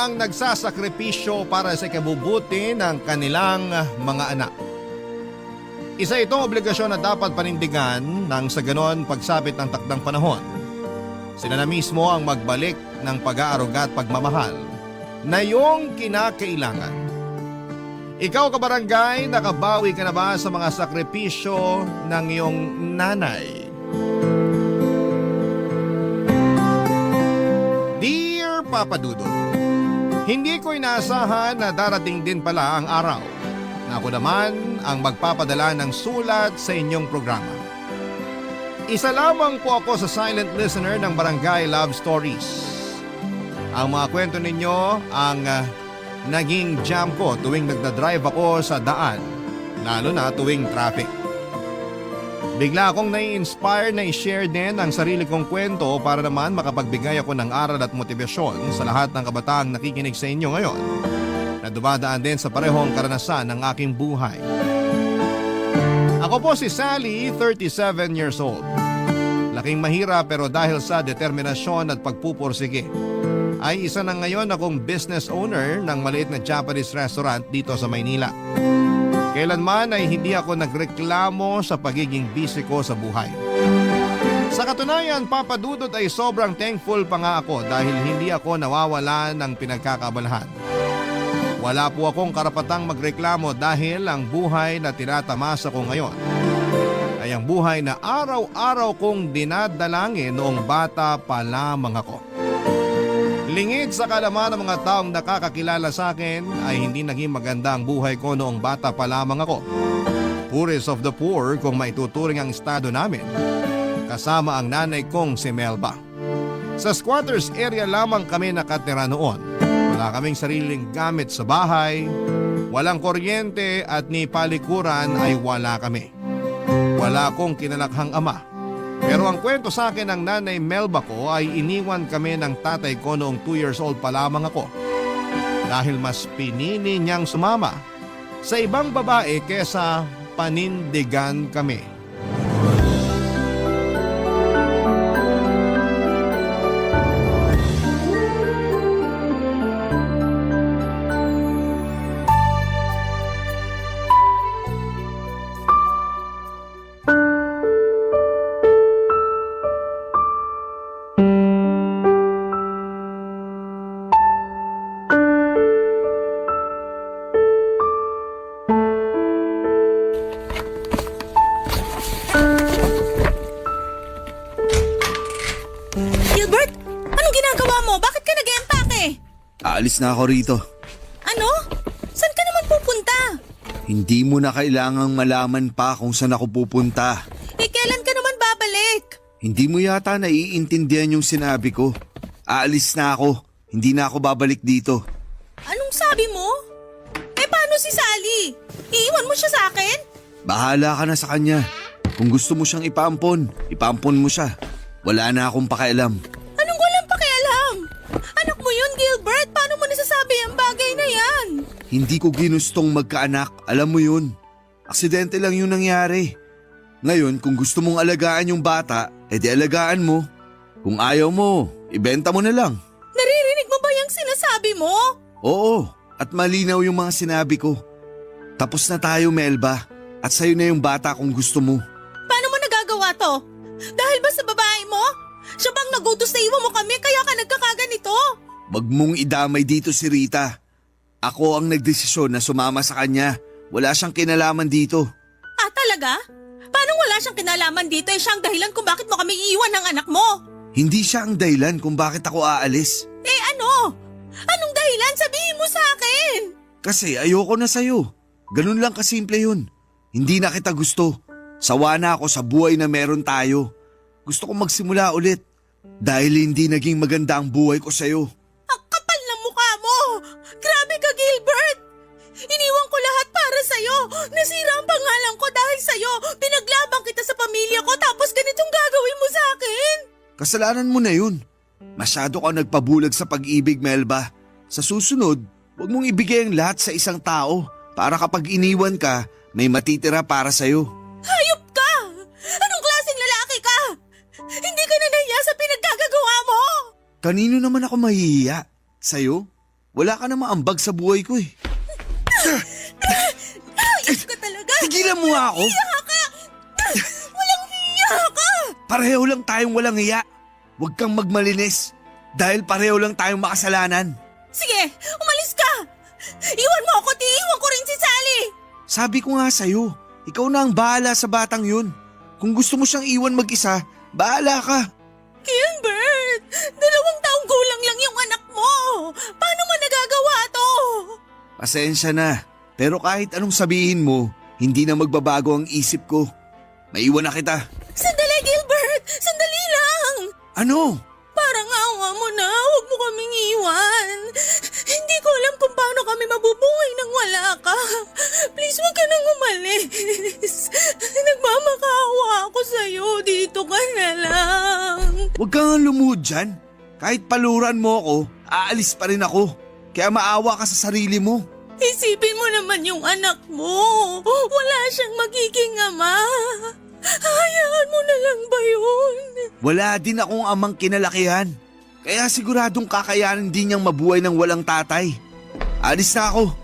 ang nagsasakripisyo para sa ikabubuti ng kanilang mga anak. Isa itong obligasyon na dapat panindigan nang sa ganon pagsapit ng takdang panahon. Sila na mismo ang magbalik ng pag-aaruga at pagmamahal na iyong kinakailangan. Ikaw kabarangay, nakabawi ka na ba sa mga sakripisyo ng iyong nanay? Dear Papa Dudut, hindi ko inaasahan na darating din pala ang araw na ako naman ang magpapadala ng sulat sa inyong programa. Isa lamang po ako sa silent listener ng Barangay Love Stories. Ang mga kwento ninyo ang naging jam ko tuwing nagdadrive ako sa daan, lalo na tuwing traffic. Bigla akong nai-inspire na i-share din ang sarili kong kwento para naman makapagbigay ako ng aral at motibasyon sa lahat ng kabataang nakikinig sa inyo ngayon na dumadaan din sa parehong karanasan ng aking buhay. Ako po si Sally, 37 years old. Laking mahirap pero dahil sa determinasyon at pagpupursige ay isa na ngayon akong business owner ng maliit na Japanese restaurant dito sa Maynila. Kailanman ay hindi ako nagreklamo sa pagiging busy ko sa buhay. Sa katunayan, Papa Dudut, ay sobrang thankful pa nga ako dahil hindi ako nawawala ng pinagkakabalahan. Wala po akong karapatang magreklamo dahil ang buhay na tinatamasa ko ngayon ay ang buhay na araw-araw kong dinadalangin noong bata pa lamang ako. Lingid sa kalaman ng mga taong nakakakilala sa akin ay hindi naging maganda ang buhay ko noong bata pa lamang ako. Poorest of the poor kung maituturing ang estado namin, kasama ang nanay kong si Melba. Sa squatters area lamang kami nakatira noon. Wala kaming sariling gamit sa bahay, walang kuryente at ni palikuran ay wala kami. Wala akong kinalakhang ama. Pero ang kwento sa akin ng nanay Melba ko ay iniwan kami ng tatay ko noong 2 years old pa lamang ako. Dahil mas pinili niyang sumama sa ibang babae kesa panindigan kami. Gilbert, anong ginagawa mo? Bakit ka nag-empake? Aalis na ako rito. Ano? Saan ka naman pupunta? Hindi mo na kailangang malaman pa kung saan ako pupunta. Kailan ka naman babalik? Hindi mo yata naiintindihan yung sinabi ko. Aalis na ako. Hindi na ako babalik dito. Anong sabi mo? Paano si Sally? Iiwan mo siya sa akin? Bahala ka na sa kanya. Kung gusto mo siyang ipaampon, ipaampon mo siya. Wala na akong pakialam. Anong walang pakialam? Anak mo yun, Gilbert. Paano mo nasasabi ang bagay na yan? Hindi ko ginustong magkaanak. Alam mo yun. Aksidente lang yung nangyari. Ngayon, kung gusto mong alagaan yung bata, edi alagaan mo. Kung ayaw mo, ibenta mo na lang. Naririnig mo ba yung sinasabi mo? Oo, at malinaw yung mga sinabi ko. Tapos na tayo, Melba. At sa'yo na yung bata kung gusto mo. Paano mo nagagawa to? Dahil ba sa babae mo? Siya bang nagutos na iwan mo kami kaya ka nagkakaganito? Wag mong idamay dito si Rita. Ako ang nagdesisyon na sumama sa kanya. Wala siyang kinalaman dito. Ah, talaga? Paano wala siyang kinalaman dito? Siya ang dahilan kung bakit mo kami iiwan ng anak mo. Hindi siya ang dahilan kung bakit ako aalis. Ano? Anong dahilan? Sabihin mo sa akin. Kasi ayoko na sa'yo. Ganun lang kasimple yun. Hindi na kita gusto. Sawa na ako sa buhay na meron tayo. Gusto kong magsimula ulit. Dahil hindi naging maganda ang buhay ko sa'yo. Ang kapal ng mukha mo! Grabe ka, Gilbert! Iniwan ko lahat para sa'yo. Nasira ang pangalan ko dahil sa'yo. Pinaglabang kita sa pamilya ko tapos ganitong gagawin mo sa akin. Kasalanan mo na yun. Masyado ka nagpabulag sa pag-ibig, Melba. Sa susunod, huwag mong ibigay ang lahat sa isang tao para kapag iniwan ka, may matitira para sa'yo. Hayop ka! Anong klaseng lalaki ka? Hindi ka na nahiya sa pinaggagawa mo! Kanino naman ako mahihiya? Sa'yo? Wala ka na maambag sa buhay ko eh. Ayos ka talaga! Tigilan mo nga ako! Walang hiya ka! Pareho lang tayong walang hiya. Huwag kang magmalinis. Dahil pareho lang tayong makasalanan. Sige, umalis ka! Iwan mo ako, iwan ko rin si Sally! Sabi ko nga sa'yo, ikaw na ang bahala sa batang yun. Kung gusto mo siyang iwan mag-isa, bahala ka. Gilbert! 2 taong gulang lang yung anak mo! Paano mo nagagawa to? Pasensya na, pero kahit anong sabihin mo, hindi na magbabago ang isip ko. Maiwan na kita. Sandali, Gilbert! Sandali lang! Ano? Parang awa mo na, huwag mo kaming iwan. Hindi ko alam kung paano kami mabubuhay nang wala ka. Please, huwag ka nang umalis. Nagmamakaawa ako sa'yo, dito ka na lang. Huwag kang lumuhod dyan. Kahit paluran mo ako, aalis pa rin ako. Kaya maawa ka sa sarili mo. Isipin mo naman yung anak mo. Wala siyang magiging ama. Hayaan mo na lang ba yun? Wala din akong amang kinalakihan. Kaya siguradong kakayanin din niyang mabuhay ng walang tatay. Alis na ako.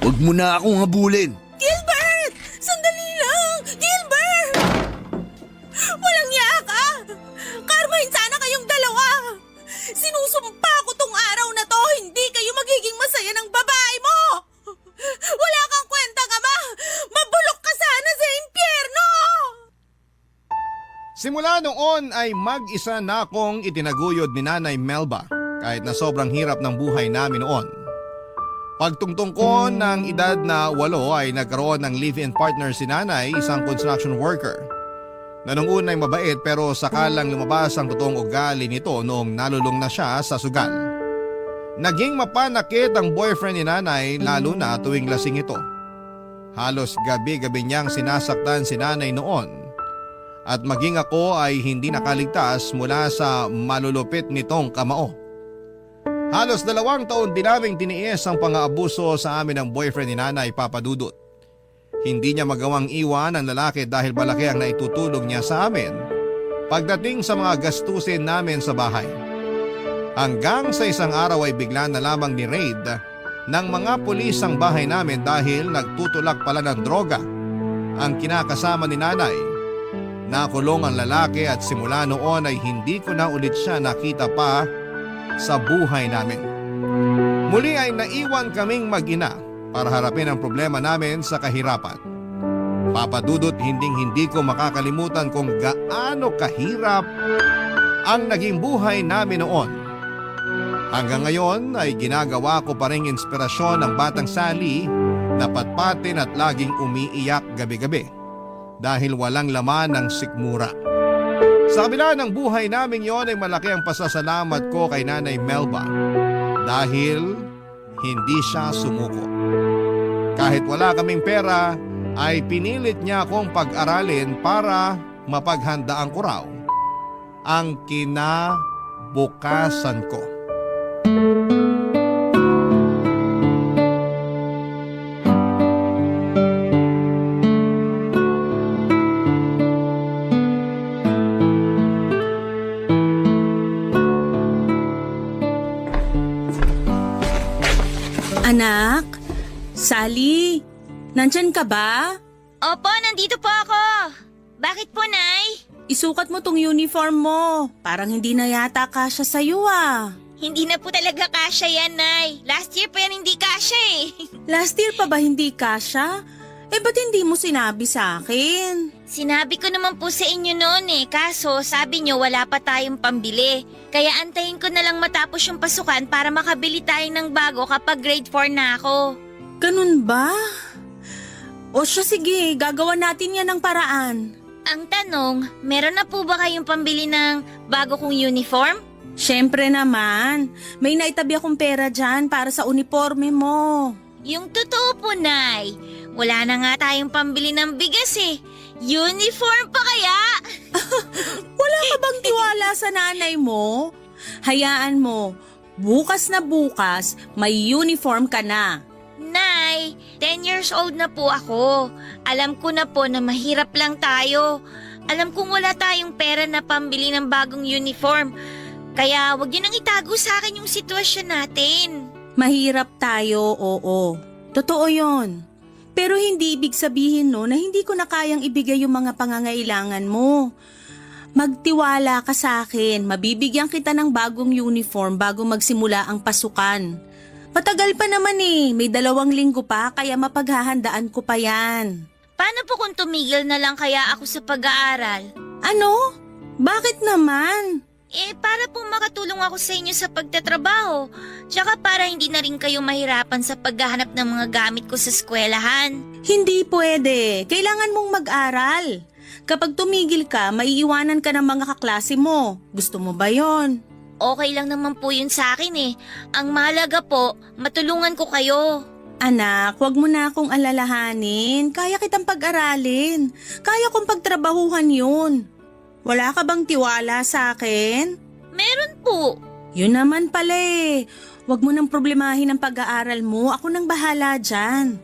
Huwag mo na akong habulin. Gilbert! Sandali lang! Gilbert! Walang iya ka! Karmahin sana kayong dalawa! Sinusumpa ko tong araw na to, hindi kayo magiging masaya ng babae mo! Wala kang kwentang ama! Mabulok ka sana sa impyerno! Simula noon ay mag-isa na akong itinaguyod ni Nanay Melba kahit na sobrang hirap ng buhay namin noon. Pagtungtong ko ng edad na 8 ay nagkaroon ng live-in partner si Nanay, isang construction worker. Na nung una ay mabait pero sakalang lumabas ang totoong ugali nito noong nalulong na siya sa sugal. Naging mapanakit ang boyfriend ni Nanay lalo na tuwing lasing ito. Halos gabi-gabi niyang sinasaktan si Nanay noon. At maging ako ay hindi nakaligtas mula sa malulupit nitong kamao. Halos 2 taon din naming tiniis ang pang-aabuso sa amin ng boyfriend ni Nanay, Papa Dudut. Hindi niya magawang iwan ang lalaki dahil malaki ang naitutulong niya sa amin pagdating sa mga gastusin namin sa bahay. Hanggang sa isang araw ay bigla na lamang ni-raid ng mga pulis ang bahay namin dahil nagtutulak pala ng droga ang kinakasama ni Nanay. Nakulong ang lalaki at simula noon ay hindi ko na ulit siya nakita pa sa buhay namin. Muli ay naiwan kaming mag-ina para harapin ang problema namin sa kahirapan. Papa Dudut, hindi ko makakalimutan kung gaano kahirap ang naging buhay namin noon. Hanggang ngayon ay ginagawa ko pa ring inspirasyon ng batang Sally na patpatin at laging umiiyak gabi-gabi dahil walang laman ng sikmura. Sa kabila ng buhay namin yon ay malaki ang pasasalamat ko kay Nanay Melba dahil hindi siya sumuko. Kahit wala kaming pera ay pinilit niya akong pag-aralin para mapaghandaan ko raw ang kinabukasan ko. Anak? Sally? Nandyan ka ba? Opo, nandito po ako. Bakit po, Nay? Isukat mo tong uniform mo. Parang hindi na yata kasya sa'yo ah. Hindi na po talaga kasya yan, Nay. Last year pa yan hindi kasya eh. Last year pa ba hindi kasya? Ba't hindi mo sinabi sa akin? Sinabi ko naman po sa inyo noon eh, kaso sabi nyo wala pa tayong pambili. Kaya antayin ko na lang matapos yung pasukan para makabili tayo ng bago kapag grade 4 na ako. Ganun ba? O siya sige, gagawa natin yan ng paraan. Ang tanong, meron na po ba kayong pambili ng bago kong uniform? Siyempre naman, may naitabi akong pera dyan para sa uniforme mo. Yung totoo po, Nay. Wala na nga tayong pambili ng bigas eh. Uniform pa kaya? Wala ka bang tiwala sa nanay mo? Hayaan mo, bukas na bukas, may uniform ka na. Nay, 10 years old na po ako. Alam ko na po na mahirap lang tayo. Alam kong wala tayong pera na pambili ng bagong uniform. Kaya wag niyo nang itago sa akin yung sitwasyon natin. Mahirap tayo, oo. Totoo yon. Pero hindi ibig sabihin no na hindi ko na kayang ibigay yung mga pangangailangan mo. Magtiwala ka sa akin, mabibigyan kita ng bagong uniform bago magsimula ang pasukan. Matagal pa naman may 2 linggo pa kaya mapaghahandaan ko pa yan. Paano po kung tumigil na lang kaya ako sa pag-aaral? Ano? Bakit naman? Para po makatulong ako sa inyo sa pagtatrabaho. Tsaka para hindi na rin kayo mahirapan sa paghahanap ng mga gamit ko sa eskwelahan. Hindi pwede. Kailangan mong mag-aral. Kapag tumigil ka, maiiwanan ka ng mga kaklase mo. Gusto mo ba yon? Okay lang naman po yun sa akin Ang mahalaga po, matulungan ko kayo. Anak, wag mo na akong alalahanin. Kaya kitang pag-aralin. Kaya kong pagtrabahuhan yun. Wala ka bang tiwala sa akin? Meron po. Yun naman pala Wag mo nang problemahin ang pag-aaral mo. Ako nang bahala dyan.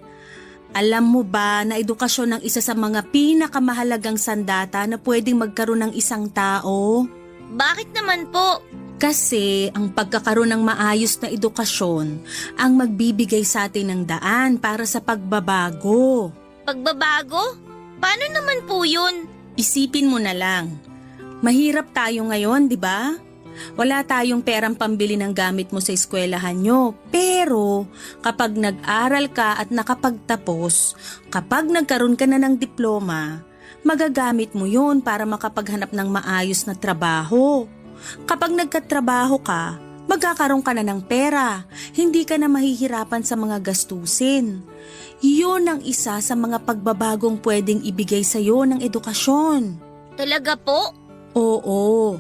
Alam mo ba na edukasyon ang isa sa mga pinakamahalagang sandata na pwedeng magkaroon ng isang tao? Bakit naman po? Kasi ang pagkakaroon ng maayos na edukasyon ang magbibigay sa atin ng daan para sa pagbabago. Pagbabago? Paano naman po yun? Isipin mo na lang. Mahirap tayo ngayon, di ba? Wala tayong perang pambili ng gamit mo sa eskwelahan nyo. Pero kapag nag-aral ka at nakapagtapos, kapag nagkaroon ka na ng diploma, magagamit mo yun para makapaghanap ng maayos na trabaho. Kapag nagkatrabaho ka, magkakaroon ka na ng pera. Hindi ka na mahihirapan sa mga gastusin. Yun ang isa sa mga pagbabagong pwedeng ibigay sa iyo ng edukasyon. Talaga po? Oo.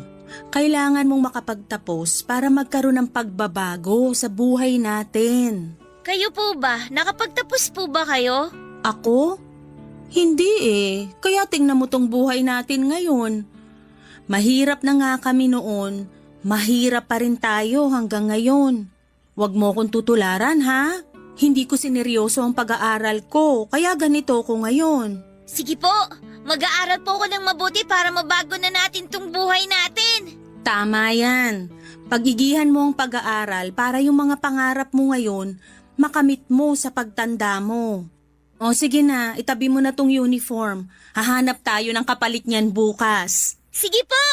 Kailangan mong makapagtapos para magkaroon ng pagbabago sa buhay natin. Kayo po ba? Nakapagtapos po ba kayo? Ako? Hindi Kaya tingnan mo tong buhay natin ngayon. Mahirap na nga kami noon. Mahirap pa rin tayo hanggang ngayon. Huwag mo akong tutularan ha? Hindi ko sineryoso ang pag-aaral ko, kaya ganito ko ngayon. Sige po, mag-aaral po ako ng mabuti para mabago na natin tong buhay natin. Tama yan. Pagigihan mo ang pag-aaral para yung mga pangarap mo ngayon, makamit mo sa pagtanda mo. O sige na, itabi mo na tong uniform. Hahanap tayo ng kapalit niyan bukas. Sige po!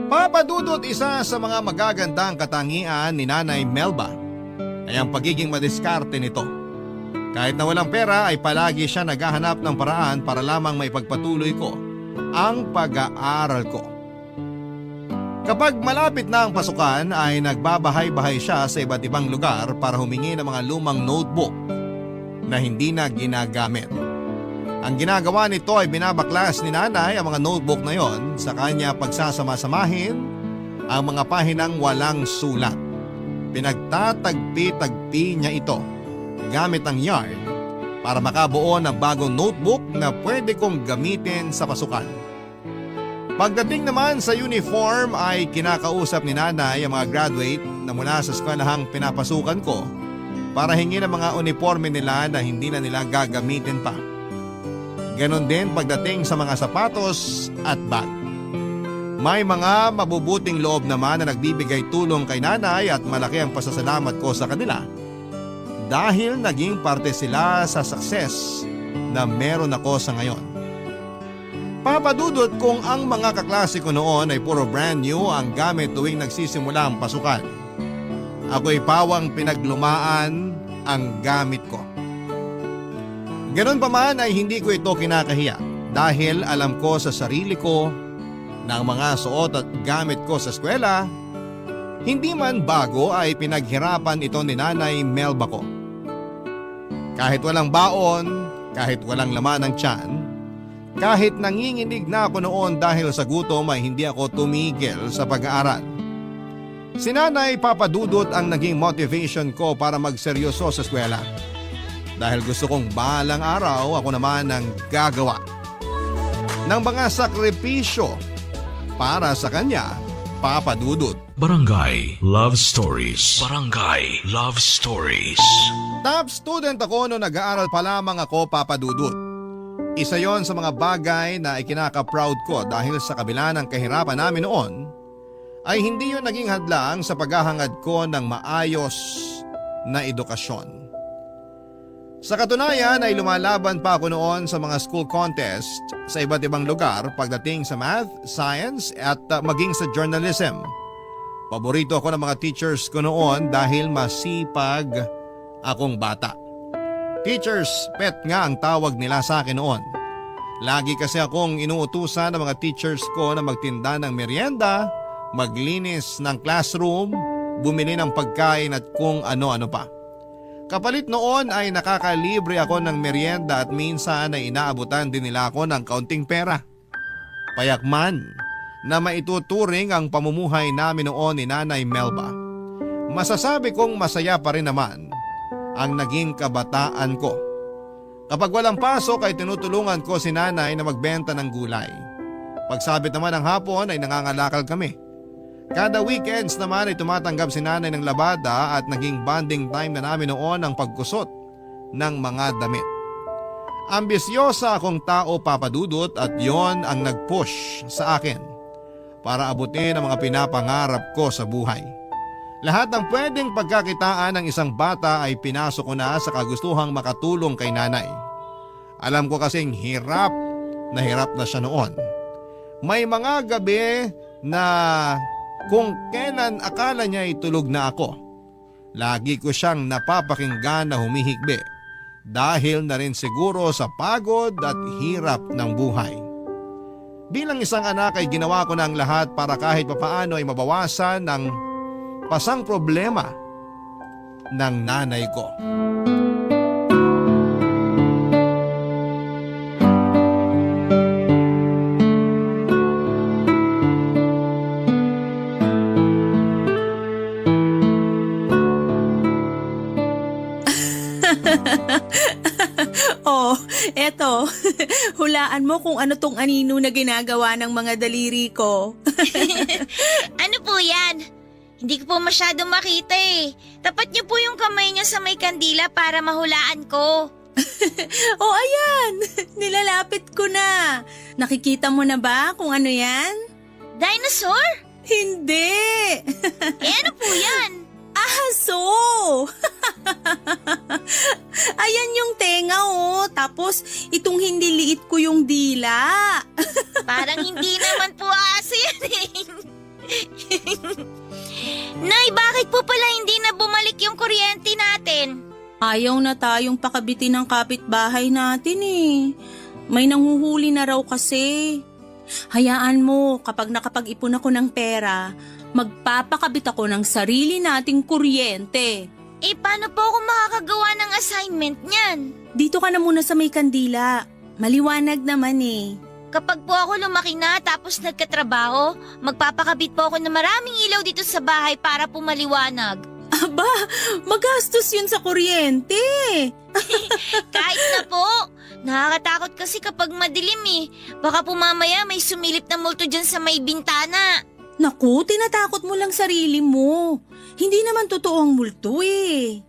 Papadudot, isa sa mga magagandang katangian ni Nanay Melba ay ang pagiging madiskarte nito. Kahit na walang pera ay palagi siya naghahanap ng paraan para lamang maipagpatuloy ko ang pag-aaral ko. Kapag malapit na ang pasukan ay nagbabahay-bahay siya sa iba't ibang lugar para humingi ng mga lumang notebook na hindi na ginagamit. Ang ginagawa nito ay binabaklas ni Nanay ang mga notebook na yon sa kanya pagsasama-samahin ang mga pahinang walang sulat. Pinagtatagpi-tagpi niya ito gamit ang yarn para makabuo ng bagong notebook na pwede kong gamitin sa pasukan. Pagdating naman sa uniform ay kinakausap ni Nanay ang mga graduate na mula sa eskwelahang pinapasukan ko para hingin ang mga uniforme nila na hindi na nila gagamitin pa. Ganon din pagdating sa mga sapatos at bag. May mga mabubuting loob naman na nagbibigay tulong kay Nanay at malaki ang pasasalamat ko sa kanila dahil naging parte sila sa success na meron ako sa ngayon. Papadudot kung ang mga kaklase ko noon ay puro brand new ang gamit tuwing nagsisimula ang pasukan. Ako'y pawang pinaglumaan ang gamit ko. Ganon pa man ay hindi ko ito kinakahiya dahil alam ko sa sarili ko na ang mga suot at gamit ko sa eskwela, hindi man bago ay pinaghirapan ito ni Nanay Melba ko. Kahit walang baon, kahit walang laman ng tiyan, kahit nanginginig na ako noon dahil sa gutom ay hindi ako tumigil sa pag-aaral. Si Nanay Papadudot ang naging motivation ko para magseryoso sa eskwela. Dahil gusto kong balang araw ako naman ang gagawa ng mga sakripisyo para sa kanya, Papadudot. Barangay Love Stories. Barangay Love Stories. Top student ako noong nag-aaral pa lamang ako, Papadudot. Isa yon sa mga bagay na ikinaka-proud ko dahil sa kabila ng kahirapan namin noon, ay hindi yun naging hadlang sa paghahangad ko ng maayos na edukasyon. Sa katunayan ay lumalaban pa ako noon sa mga school contest sa iba't ibang lugar pagdating sa math, science at maging sa journalism. Paborito ako ng mga teachers ko noon dahil masipag akong bata. Teachers pet nga ang tawag nila sa akin noon. Lagi kasi akong inuutusan ng mga teachers ko na magtinda ng merienda, maglinis ng classroom, bumili ng pagkain at kung ano-ano pa. Kapalit noon ay nakakalibre ako ng merienda at minsan ay inaabutan din nila ako ng kaunting pera. Payakman na maituturing ang pamumuhay namin noon ni Nanay Melba. Masasabi kong masaya pa rin naman ang naging kabataan ko. Kapag walang pasok ay tinutulungan ko si Nanay na magbenta ng gulay. Pagsabit naman ng hapon ay nangangalakal kami. Kada weekends naman ay tumatanggap si Nanay ng labada at naging bonding time na namin noon ang pagkusot ng mga damit. Ambisyosa akong tao, Papa Dudut, at yon ang nag-push sa akin para abutin ang mga pinapangarap ko sa buhay. Lahat ng pwedeng pagkakitaan ng isang bata ay pinasok ko na sa kagustuhang makatulong kay Nanay. Alam ko kasing hirap na siya noon. May mga gabi na kung kailan akala niya ay tulog na ako, lagi ko siyang napapakinggan na humihikbi dahil na rin siguro sa pagod at hirap ng buhay. Bilang isang anak ay ginawa ko na ang lahat para kahit papaano ay mabawasan ng pasang problema ng nanay ko. Oh, eto. Hulaan mo kung ano tong anino na ginagawa ng mga daliri ko. Ano po yan? Hindi ko po masyado makita eh. Tapat niyo po yung kamay niyo sa may kandila para mahulaan ko. Oh, ayan. Nilalapit ko na. Nakikita mo na ba kung ano yan? Dinosaur? Hindi. Eh ano po yan? Aso! Ayan yung tenga oh. Tapos itong hindi liit ko yung dila. Parang hindi naman po aso yan eh. Nay, bakit po pala hindi na bumalik yung kuryente natin? Ayaw na tayong pakabitin ng kapitbahay natin eh. May nanguhuli na raw kasi. Hayaan mo, kapag nakapag-ipon ako ng pera, magpapakabit ako ng sarili nating kuryente. Eh paano po ako makakagawa ng assignment niyan? Dito ka na muna sa may kandila. Maliwanag naman eh. Kapag po ako lumaki na tapos nagkatrabaho, magpapakabit po ako ng maraming ilaw dito sa bahay para po maliwanag. Aba, magastos yun sa kuryente. Kahit na po. Nakakatakot kasi kapag madilim eh. Baka po mamaya may sumilip na multo dyan sa may bintana. Naku, tinatakot mo lang sarili mo. Hindi naman totoo ang multo eh.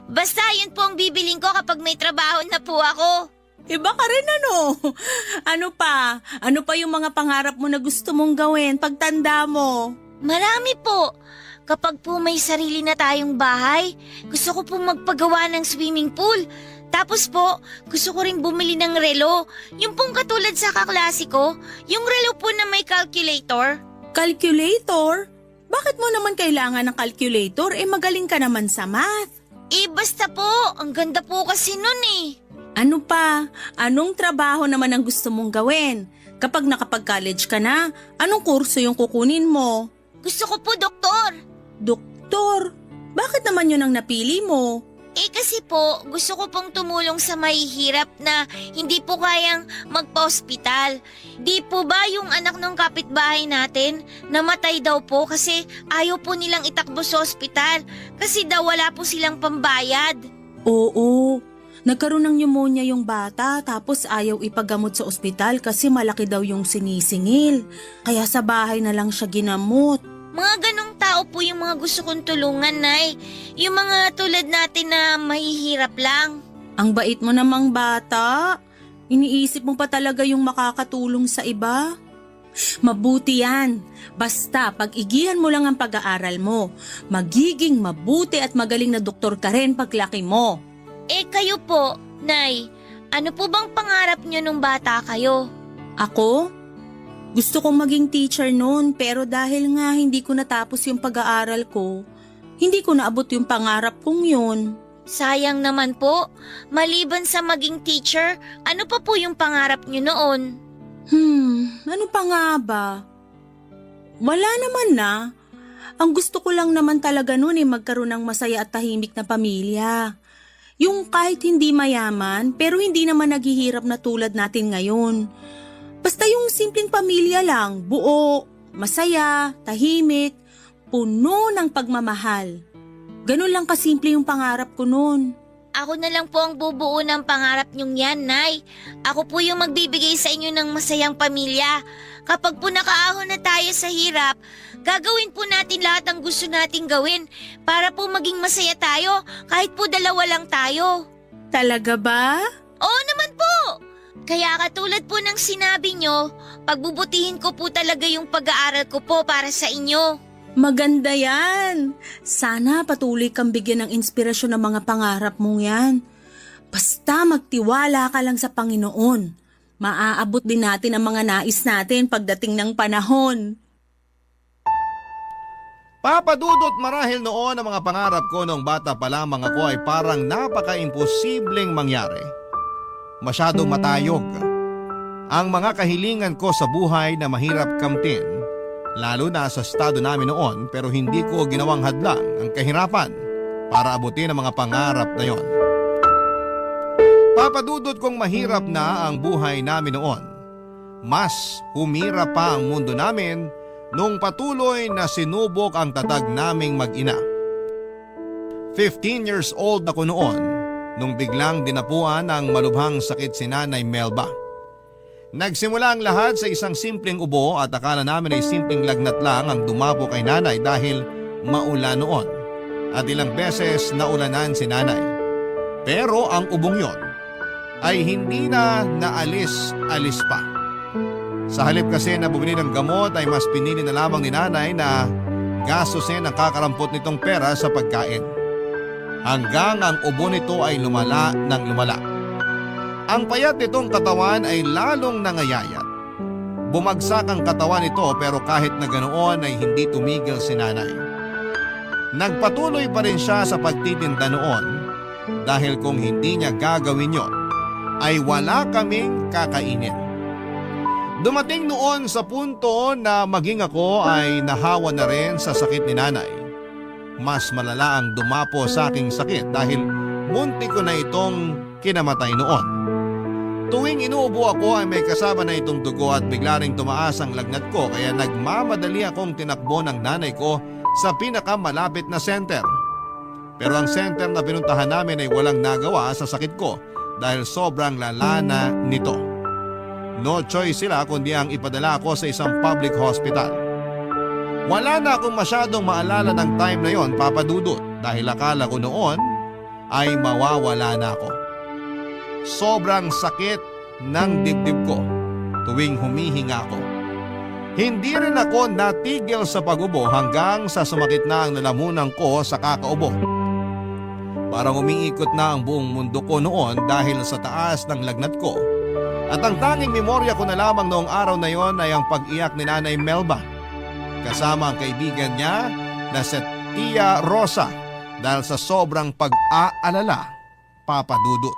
Basta yun po ang bibiling ko kapag may trabaho na po ako. Iba ka rin ano? Ano pa? Ano pa yung mga pangarap mo na gusto mong gawin pagtanda mo? Marami po. Kapag po may sarili na tayong bahay, gusto ko po magpagawa ng swimming pool. Tapos po, gusto ko rin bumili ng relo. Yung pong katulad sa kaklase ko, yung relo po na may calculator. Calculator? Bakit mo naman kailangan ng calculator? Eh magaling ka naman sa math. Eh basta po, ang ganda po kasi nun eh. Ano pa? Anong trabaho naman ang gusto mong gawin? Kapag nakapag-college ka na, anong kurso yung kukunin mo? Gusto ko po doktor. Doktor? Bakit naman yun ang napili mo? Eh kasi po, gusto ko pong tumulong sa mahihirap na hindi po kayang magpa-ospital. Di po ba yung anak ng kapitbahay natin, namatay daw po kasi ayaw po nilang itakbo sa ospital kasi daw wala po silang pambayad. Oo, nagkaroon ng pneumonia yung bata tapos ayaw ipagamot sa ospital kasi malaki daw yung sinisingil. Kaya sa bahay na lang siya ginamot. Mga ganong tao po yung mga gusto kong tulungan, Nay. Yung mga tulad natin na mahihirap lang. Ang bait mo namang bata. Iniisip mo pa talaga yung makakatulong sa iba. Mabuti yan. Basta pag-igihan mo lang ang pag-aaral mo. Magiging mabuti at magaling na doktor ka rin paglaki mo. Kayo po, Nay, ano po bang pangarap niyo nung bata kayo? Ako? Gusto kong maging teacher noon pero dahil nga hindi ko natapos yung pag-aaral ko, hindi ko naabot yung pangarap kong yun. Sayang naman po. Maliban sa maging teacher, ano pa po yung pangarap niyo noon? Ano pa nga ba? Wala naman na. Ang gusto ko lang naman talaga noon magkaroon ng masaya at tahimik na pamilya. Yung kahit hindi mayaman pero hindi naman naghihirap na tulad natin ngayon. Basta yung simpleng pamilya lang, buo, masaya, tahimik, puno ng pagmamahal. Ganun lang kasimple yung pangarap ko noon. Ako na lang po ang bubuo ng pangarap niyong yan, Nay. Ako po yung magbibigay sa inyo ng masayang pamilya. Kapag po nakaahon na tayo sa hirap, gagawin po natin lahat ng gusto nating gawin para po maging masaya tayo kahit po dalawa lang tayo. Talaga ba? Oo naman po! Kaya katulad po ng sinabi nyo, pagbubutihin ko po talaga yung pag-aaral ko po para sa inyo. Maganda yan. Sana patuloy kang bigyan ng inspirasyon ng mga pangarap mong yan. Basta magtiwala ka lang sa Panginoon. Maaabot din natin ang mga nais natin pagdating ng panahon. Papadudot marahil noon ang mga pangarap ko noong bata pa lamang ako ay parang napaka-imposibleng mangyari. Masyadong matayog. Ang mga kahilingan ko sa buhay na mahirap kamtin, lalo na sa estado namin noon, pero hindi ko ginawang hadlang ang kahirapan para abutin ang mga pangarap na yon. Papadudot kong mahirap na ang buhay namin noon. Mas humirap pa ang mundo namin nung patuloy na sinubok ang tatag naming mag-ina. 15 years old ako noon nung biglang dinapuan ang malubhang sakit si Nanay Melba. Nagsimula ang lahat sa isang simpleng ubo at akala namin ay simpleng lagnat lang ang dumapo kay Nanay dahil maulan noon at ilang beses naulanan si Nanay. Pero ang ubong yon ay hindi na naalis-alis pa. Sa halip kasi na bumili ng gamot ay mas pinili na lamang ni Nanay na gastusin ang kakarampot nitong pera sa pagkain. Hanggang ang ubo nito ay lumala ng lumala. Ang payat nitong katawan ay lalong nangayayat. Bumagsak ang katawan nito pero kahit na ganoon ay hindi tumigil si Nanay. Nagpatuloy pa rin siya sa pagtitinda noon dahil kung hindi niya gagawin yon ay wala kaming kakainin. Dumating noon sa punto na maging ako ay nahawa na rin sa sakit ni Nanay. Mas malala ang dumapo sa aking sakit dahil munti ko na itong kinamatay noon. Tuwing inuubo ako ay may kasama na itong dugo at bigla ring tumaas ang lagnat ko kaya nagmamadali akong tinakbo ng nanay ko sa pinakamalapit na center. Pero ang center na pinuntahan namin ay walang nagawa sa sakit ko dahil sobrang lala na nito. No choice sila kundi ang ipadala ako sa isang public hospital. Wala na akong masyadong maalala ng time na yon, Papa Dudut, dahil akala ko noon ay mawawala na ako. Sobrang sakit ng dibdib ko tuwing humihinga ako. Hindi rin ako natigil sa pag-ubo hanggang sa sumakit na ang lalamunan ko sa kakaubo. Parang umiikot na ang buong mundo ko noon dahil sa taas ng lagnat ko. At ang tanging memorya ko na lamang noong araw na yon ay ang pag-iyak ni Nanay Melba kasama ang kaibigan niya na si Tia Rosa dahil sa sobrang pag-aalala, Papa Dudut.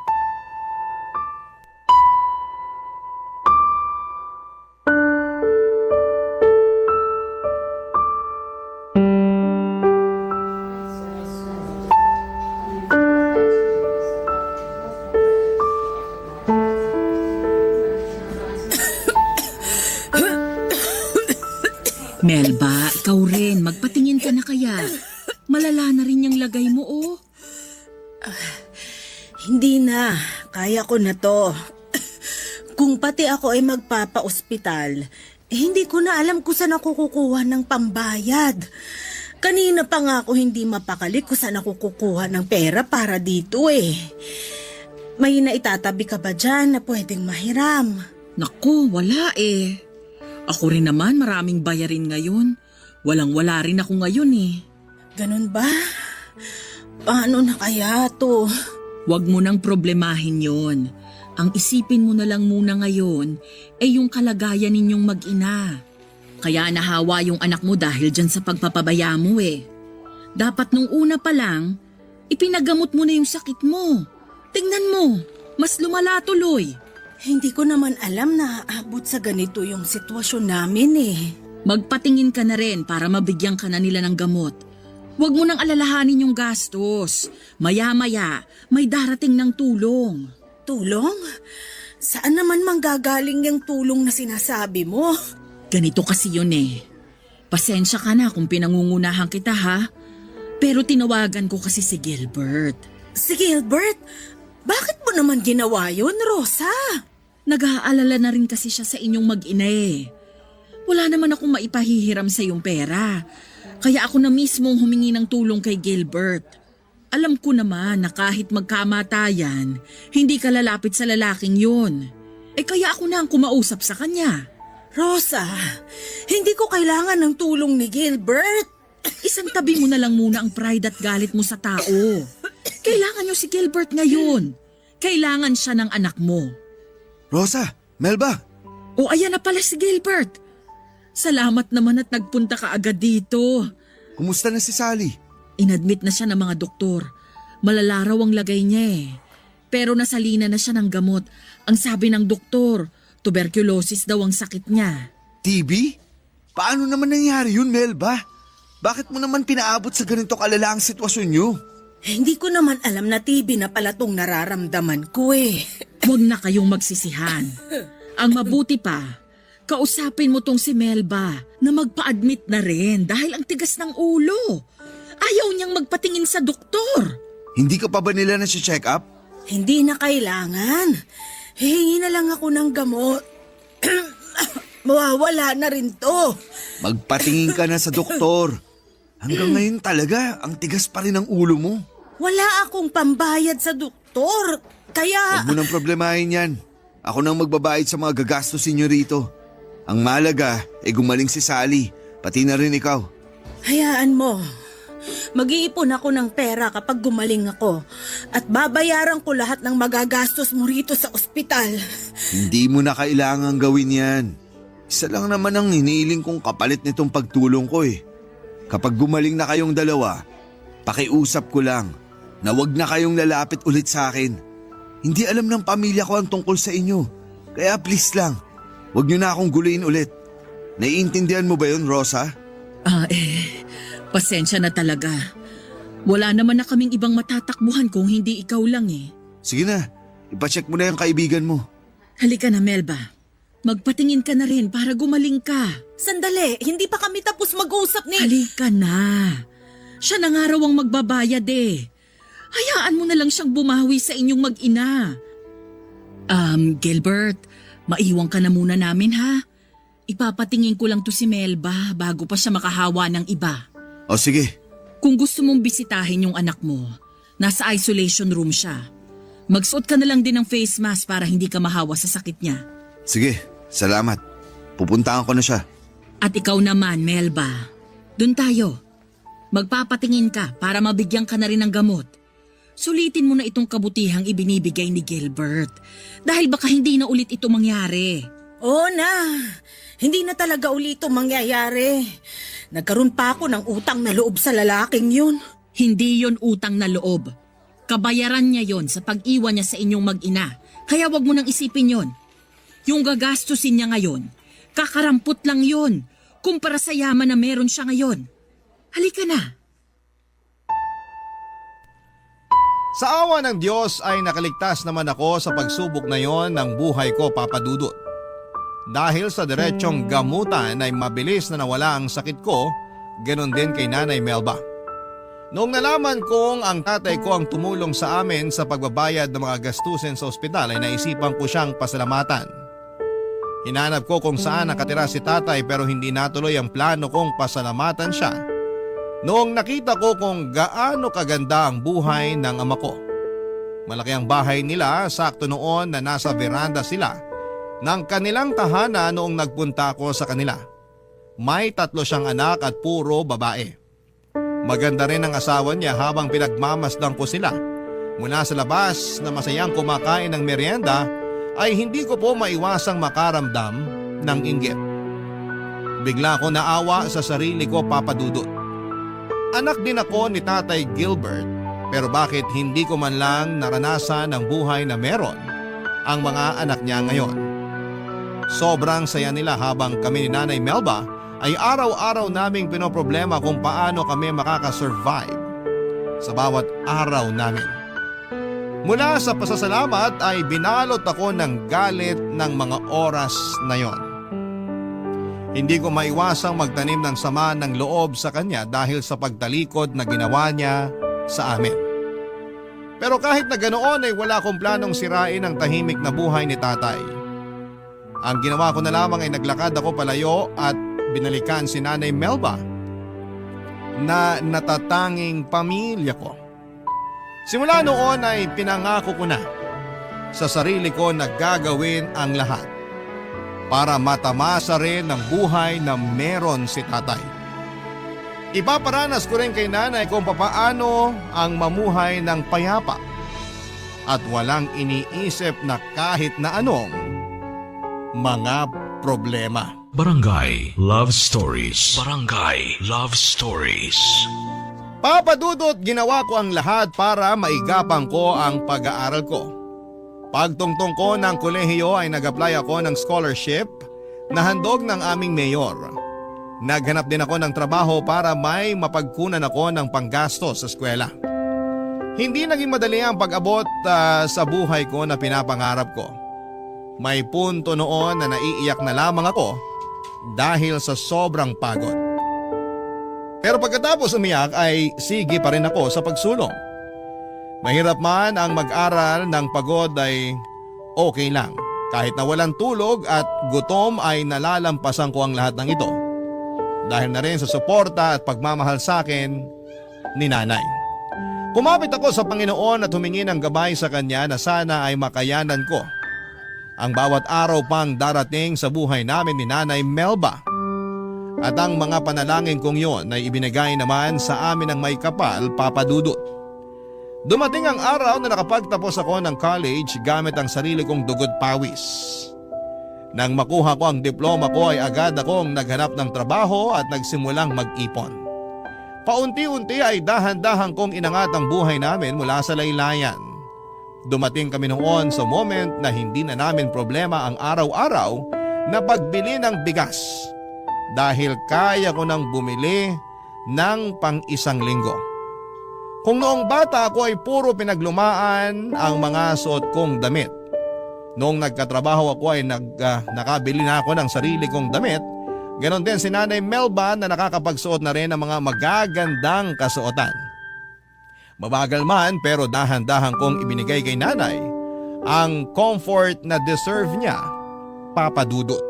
Melba, ikaw rin. Magpatingin ka na kaya. Malala na rin yung lagay mo, oh. Hindi na. Kaya ko na to. Kung pati ako ay magpapa-ospital, hindi ko na alam kung saan ako kukuha ng pambayad. Kanina pa nga ako hindi mapakali kung saan ako kukuha ng pera para dito eh. May naitatabi ka ba dyan na pwedeng mahiram? Naku, wala eh. Ako rin naman maraming bayarin ngayon. Walang-wala rin ako ngayon eh. Ganun ba? Paano na kaya to? Huwag mo nang problemahin yon. Ang isipin mo na lang muna ngayon ay yung kalagayan ninyong mag-ina. Kaya nahawa yung anak mo dahil dyan sa pagpapabaya mo eh. Dapat nung una pa lang, ipinagamot mo na yung sakit mo. Tingnan mo, mas lumala tuloy. Hindi ko naman alam na aabot sa ganito yung sitwasyon namin eh. Magpatingin ka na rin para mabigyan ka na nila ng gamot. Huwag mo nang alalahanin yung gastos. Maya-maya, may darating ng tulong. Tulong? Saan naman manggagaling yung tulong na sinasabi mo? Ganito kasi yun eh. Pasensya ka na kung pinangungunahan kita ha. Pero tinawagan ko kasi si Gilbert. Si Gilbert? Bakit mo naman ginawa yun, Rosa? Nag-aalala na rin kasi siya sa inyong mag-ina eh. Wala naman akong maipahihiram sa iyong pera. Kaya ako na mismong humingi ng tulong kay Gilbert. Alam ko naman na kahit magkamatayan, hindi ka lalapit sa lalaking yun. Kaya ako na ang kumausap sa kanya. Rosa, hindi ko kailangan ng tulong ni Gilbert. Isang tabi mo na lang muna ang pride at galit mo sa tao. Kailangan niyo si Gilbert ngayon. Kailangan siya ng anak mo. Rosa, Melba, O ayan na pala si Gilbert. Salamat naman at nagpunta ka agad dito. kumusta na si Sally? Inadmit na siya ng mga doktor. Malala raw ang lagay niya eh. Pero nasalina na siya ng gamot. Ang sabi ng doktor, tuberculosis daw ang sakit niya. TB? Paano naman nangyari yun, Melba? Bakit mo naman pinaabot sa ganito kalala ang sitwasyon niyo? Hindi ko naman alam na TB na pala tong nararamdaman ko eh. Huwag na kayong magsisihan. Ang mabuti pa, kausapin mo tong si Melba na magpa-admit na rin dahil ang tigas ng ulo. Ayaw niyang magpatingin sa doktor. Hindi ka pa ba nila nasi-check up? Hindi na kailangan. Hihingi na lang ako ng gamot. Mawawala na rin to. Magpatingin ka na sa doktor. Hanggang ngayon talaga, ang tigas pa rin ang ulo mo. Wala akong pambayad sa doktor. Kaya... Huwag mo nang problemahin yan. Ako nang magbabayad sa mga gagastusin niyo rito. Ang malaga ay gumaling si Sally, pati na rin ikaw. Hayaan mo. Mag-iipon ako ng pera kapag gumaling ako. At babayaran ko lahat ng magagastos mo rito sa ospital. Hindi mo na kailangang gawin yan. Isa lang naman ang hinihiling kong kapalit nitong pagtulong ko eh. Kapag gumaling na kayong dalawa, pakiusap ko lang na wag na kayong lalapit ulit sa akin. Hindi alam ng pamilya ko ang tungkol sa inyo. Kaya please lang, wag niyo na akong guluhin ulit. Naiintindihan mo ba yun, Rosa? Pasensya na talaga. Wala naman na kaming ibang matatakbuhan kung hindi ikaw lang eh. Sige na, ipacheck mo na yung kaibigan mo. Halika na Melba. Magpatingin ka na rin para gumaling ka. Sandali, hindi pa kami tapos mag-usap ni... Halika na. Siya na nga raw ang magbabayad eh. Hayaan mo na lang siyang bumawi sa inyong mag-ina. Gilbert, maiwan ka na muna namin ha. Ipapatingin ko lang to si Melba bago pa siya makahawa ng iba. O sige, Kung gusto mong bisitahin yung anak mo, nasa isolation room siya. Magsuot ka na lang din ng face mask para hindi ka mahawa sa sakit niya. sige, salamat. Pupuntahan ko na siya. At ikaw naman, Melba. Doon tayo. Magpapatingin ka para mabigyan ka na rin ng gamot. Sulitin mo na itong kabutihang ibinibigay ni Gilbert. Dahil baka hindi na ulit ito mangyari. Oo na, hindi na talaga ulit ito mangyayari. Nagkaroon pa ako ng utang na loob sa lalaking yun. Hindi yon utang na loob. Kabayaran niya yon sa pag-iwan niya sa inyong mag-ina. Kaya wag mo nang isipin yon. Yung gagastusin niya ngayon, kakarampot lang yon kumpara sa yaman na meron siya ngayon. Halika na. Sa awa ng Diyos ay nakaligtas naman ako sa pagsubok na yon ng buhay ko, Papa Dudut. Dahil sa diretsong gamutan ay mabilis na nawala ang sakit ko, ganon din kay Nanay Melba. Noong nalaman kong ang tatay ko ang tumulong sa amin sa pagbabayad ng mga gastusin sa ospital ay naisipan ko siyang pasalamatan. Hinanap ko kung saan nakatira si tatay pero hindi natuloy ang plano kong pasalamatan siya. Noong nakita ko kung gaano kaganda ang buhay ng ama ko. Malaki ang bahay nila, sakto noon na nasa veranda sila. ng kanilang tahanan noong nagpunta ako sa kanila. May 3 siyang anak at puro babae. Maganda rin ang asawa niya habang pinagmamasdan ko sila. Mula sa labas na masayang kumakain ng merienda ay hindi ko po maiwasang makaramdam ng inggit. Bigla ko naawa sa sarili ko, Papa Dudut. Anak din ako ni Tatay Gilbert, pero bakit hindi ko man lang naranasan ang buhay na meron ang mga anak niya ngayon? Sobrang saya nila habang kami ni Nanay Melba ay araw-araw naming pinoproblema kung paano kami makakasurvive sa bawat araw namin. Mula sa pasasalamat ay binalot ako ng galit ng mga oras na yon. Hindi ko maiwasang magtanim ng sama ng loob sa kanya dahil sa pagtalikod na ginawa niya sa amin. Pero kahit na ganoon ay wala akong planong sirain ang tahimik na buhay ni tatay. Ang ginawa ko na lamang ay naglakad ako palayo at binalikan si Nanay Melba na natatanging pamilya ko. Simula noon ay pinangako ko na sa sarili ko na gagawin ang lahat para matamasa rin ng buhay na meron si tatay. Ipaparanas ko rin kay nanay kung papaano ang mamuhay ng payapa at walang iniisip na kahit na anong mga problema. Barangay Love Stories. Barangay Love Stories. Papa Dudut, ginawa ko ang lahat para maigapang ko ang pag-aaral ko. Pagtungtong ko ng kolehiyo ay nag-apply ako ng scholarship na handog ng aming mayor. Naghanap din ako ng trabaho para may mapagkunan ako ng panggastos sa eskwela. Hindi naging madali ang pag-abot sa buhay ko na pinapangarap ko. May punto noon na naiiyak na lamang ako dahil sa sobrang pagod. Pero pagkatapos umiyak ay sige pa rin ako sa pagsulong. Mahirap man ang mag-aral ng pagod ay okay lang. Kahit na walang tulog at gutom ay nalalampasan ko ang lahat ng ito. Dahil na rin sa suporta at pagmamahal sa akin ni nanay. Kumapit ako sa Panginoon at humingi ng gabay sa Kanya na sana ay makayanan ko ang bawat araw pang darating sa buhay namin ni Nanay Melba. At ang mga panalangin kong yon ay ibinigay naman sa amin ng may kapal, Papa Dudut. Dumating ang araw na nakapagtapos ako ng college gamit ang sarili kong dugod pawis. Nang makuha ko ang diploma ko ay agad akong naghanap ng trabaho at nagsimulang mag-ipon. Paunti-unti ay dahan-dahan kong inangat ang buhay namin mula sa laylayan. Dumating kami noon sa moment na hindi na namin problema ang araw-araw na pagbili ng bigas. Dahil kaya ko nang bumili ng pang-isang linggo. Kung noong bata ako ay puro pinaglumaan ang mga suot kong damit. Noong nagkatrabaho ako ay nakabili na ako ng sarili kong damit. Ganon din si Nanay Melba na nakakapagsuot na rin ng mga magagandang kasuotan. Mabagal man pero dahan-dahan kong ibinigay kay nanay ang comfort na deserve niya, Papa Dudut.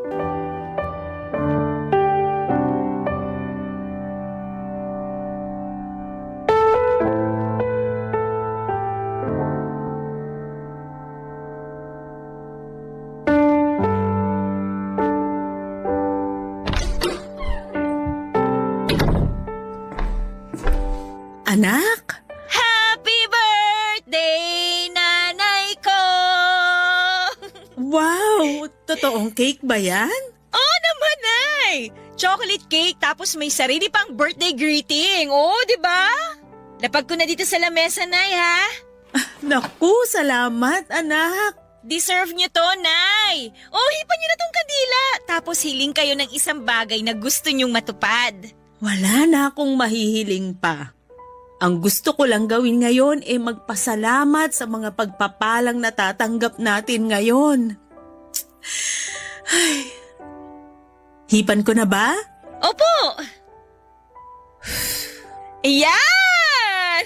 Anak, Happy birthday, nanay ko! wow! Totoong cake ba yan? Oo naman, Nay! Chocolate cake tapos may sarili pang birthday greeting. Oo, di ba? Lapag ko na dito sa lamesa, Nay, ha? Naku, salamat anak. Deserve niyo to, Nay! Oh, hipan niyo na tong kandila. Tapos hiling kayo ng isang bagay na gusto niyong matupad. Wala na akong mahihiling pa. Ang gusto ko lang gawin ngayon ay magpasalamat sa mga pagpapalang natatanggap natin ngayon. Ay. Hipan ko na ba? Opo! Ayan!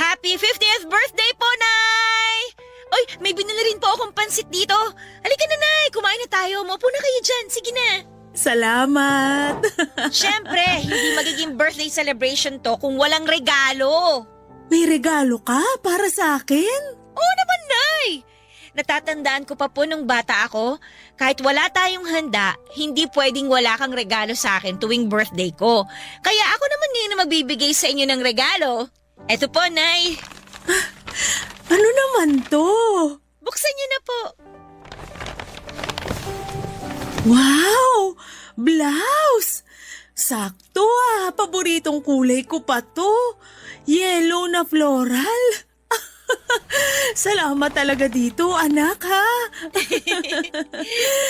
Happy 50th birthday po, Nay! Oy, may binili rin po akong pansit dito. Halika na, Nay. Kumain na tayo. Maupo na kayo dyan. Sige na. Salamat. Siyempre, hindi magiging birthday celebration to kung walang regalo. May regalo ka para sa akin? Oo naman, Nay! natatandaan ko pa po nung bata ako, kahit wala tayong handa, hindi pwedeng wala kang regalo sa akin tuwing birthday ko. Kaya ako naman ngayon na magbibigay sa inyo ng regalo. Eto po, Nay. Ano naman to? Buksan niyo na po. Wow! Blouse! Sakto paboritong kulay ko pa to. Yellow na floral. Salamat talaga dito, anak ha.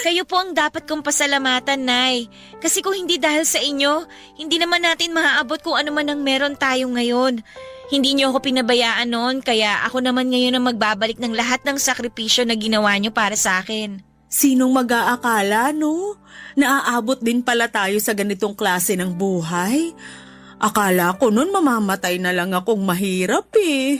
Kayo po ang dapat kong pasalamatan, Nay. Kasi kung hindi dahil sa inyo, hindi naman natin maaabot kung ano man ang meron tayo ngayon. Hindi niyo ako pinabayaan noon, kaya ako naman ngayon ang magbabalik ng lahat ng sakripisyo na ginawa niyo para sa akin. Sinong mag-aakala, no? Naaabot din pala tayo sa ganitong klase ng buhay. Akala ko nun mamamatay na lang akong mahirap eh.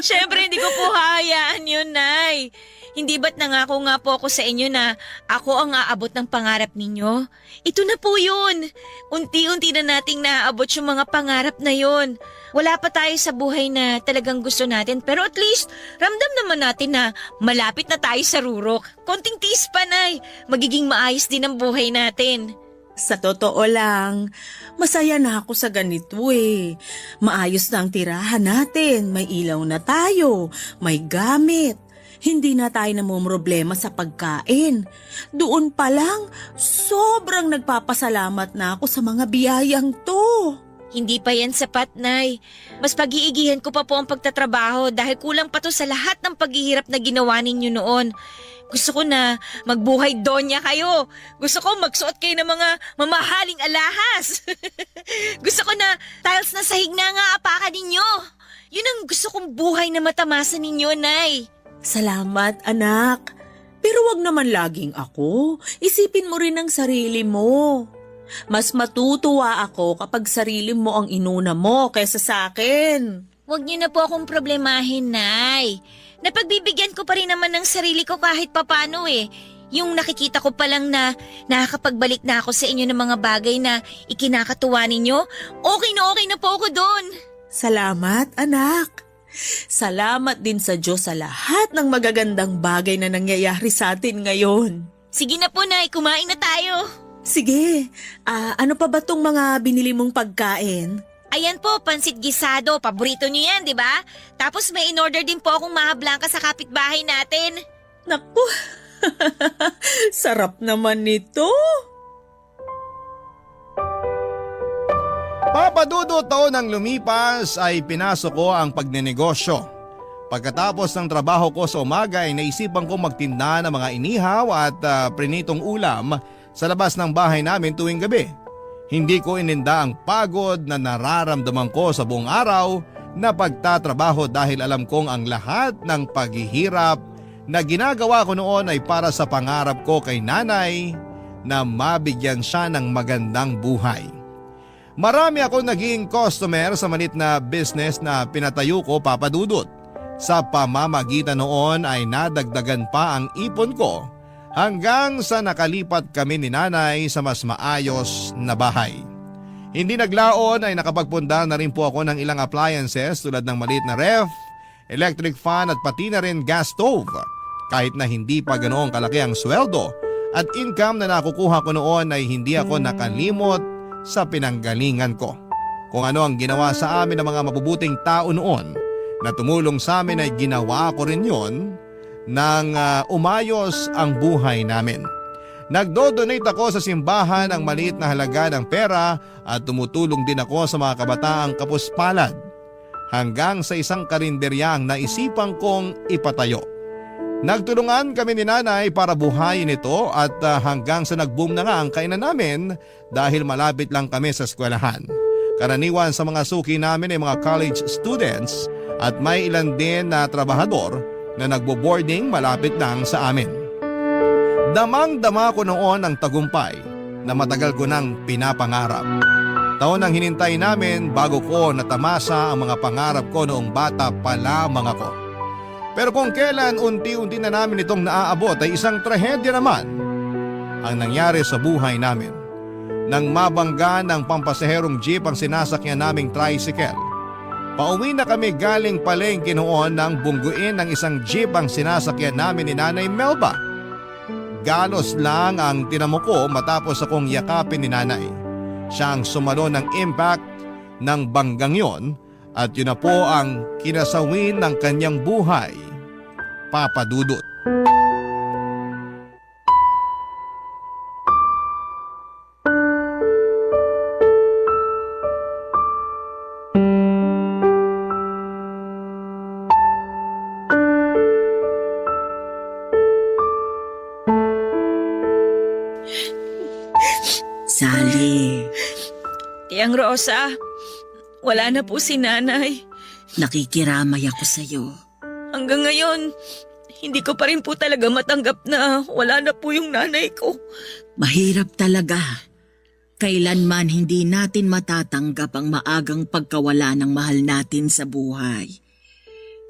Siyempre, hindi ko po hahayaan yun, Nay. Hindi ba't nangako nga po ako sa inyo na ako ang aabot ng pangarap ninyo? Ito na po yun. Unti-unti na nating naaabot yung mga pangarap na yun. Wala pa tayo sa buhay na talagang gusto natin, pero at least ramdam naman natin na malapit na tayo sa rurok. Konting tiis pa, Nay. Magiging maayos din ang buhay natin. Sa totoo lang, masaya na ako sa ganito eh. Maayos na ang tirahan natin, may ilaw na tayo, may gamit. Hindi na tayo namumroblema sa pagkain. Doon pa lang, sobrang nagpapasalamat na ako sa mga biyayang to. Hindi pa yan sapat, Nay. Mas pag-iigihan ko pa po ang pagtatrabaho dahil kulang pa to sa lahat ng paghihirap na ginawa ninyo noon. Gusto ko na magbuhay donya kayo. Gusto ko magsuot kayo ng mga mamahaling alahas. Gusto ko na tiles na sahig na nga apakan ninyo. Yun ang gusto kong buhay na matamasa ninyo, Nay. Salamat, anak. Pero wag naman laging ako. Isipin mo rin ang sarili mo. Mas matutuwa ako kapag sarili mo ang inuna mo kaysa sa akin. Huwag niyo na po akong problemahin, Nay. Napagbibigyan ko pa rin naman ng sarili ko kahit papano eh. Yung nakikita ko pa lang na nakakapagbalik na ako sa inyo ng mga bagay na ikinakatuwa ninyo, okay na po ako doon. Salamat, anak. Salamat din sa Diyos sa lahat ng magagandang bagay na nangyayari sa atin ngayon. Sige na po, Nay, kumain na tayo. Sige, ano pa ba tong mga binili mong pagkain? Ayan po, pansit gisado. Paborito niyo yan, di ba? Tapos may in-order din po akong maha blanca sa kapitbahay natin. Naku, sarap naman nito. Papadudot taon ng lumipas ay pinasok ko ang pagnenegosyo. Pagkatapos ng trabaho ko sa umaga ay naisipan ko magtinda ng mga inihaw at prinitong ulam sa labas ng bahay namin tuwing gabi. Hindi ko ininda ang pagod na nararamdaman ko sa buong araw na pagtatrabaho dahil alam kong ang lahat ng paghihirap na ginagawa ko noon ay para sa pangarap ko kay nanay na mabigyan siya ng magandang buhay. Marami ako naging customer sa maliit na business na pinatayo ko, Papa Dudut. Sa pamamagitan noon ay nadagdagan pa ang ipon ko hanggang sa nakalipat kami ni nanay sa mas maayos na bahay. Hindi naglaon ay nakapagpunda na rin po ako ng ilang appliances tulad ng maliit na ref, electric fan at pati na rin gas stove. Kahit na hindi pa ganoong kalaki ang sweldo at income na nakukuha ko noon ay hindi ako nakalimot sa pinanggalingan ko. Kung ano ang ginawa sa amin ng mga mabubuting tao noon na tumulong sa amin ay ginawa ko rin yon nang umayos ang buhay namin. Nagdo-donate ako sa simbahan ng maliit na halaga ng pera at tumutulong din ako sa mga kabataang kapuspalad hanggang sa isang karinderya ang naisipan kong ipatayo. Nagtulungan kami ni nanay para buhayin ito at hanggang sa nag-boom na nga ang kainan namin dahil malapit lang kami sa eskwelahan. Karaniwan sa mga suki namin ay mga college students at may ilan din na trabahador na nagbo-boarding malapit lang sa amin. Damang-dama ko noon ang tagumpay na matagal ko nang pinapangarap. Taon ang hinintay namin bago ko natamasa ang mga pangarap ko noong bata pa lamang ako. Pero kung kailan unti-unti na namin itong naaabot ay isang trahedya naman ang nangyari sa buhay namin. Nang mabangga ng pampasaherong jeep ang sinasakyan naming tricycle, Pauwi na kami galing palengke noon nang bungguin ng isang jeep ang sinasakyan namin ni Nanay Melba. Galos lang ang tinamo ko matapos akong yakapin ni Nanay. Siya ang sumalo ng impact ng banggang yon at yun na po ang kinasawin ng kanyang buhay. Papa Dudut. Sally, Tiyang Rosa, wala na po si nanay. nakikiramay ako sa'yo. Hanggang ngayon, hindi ko pa rin po talaga matanggap na wala na po yung nanay ko. Mahirap talaga. Kailanman hindi natin matatanggap ang maagang pagkawala ng mahal natin sa buhay.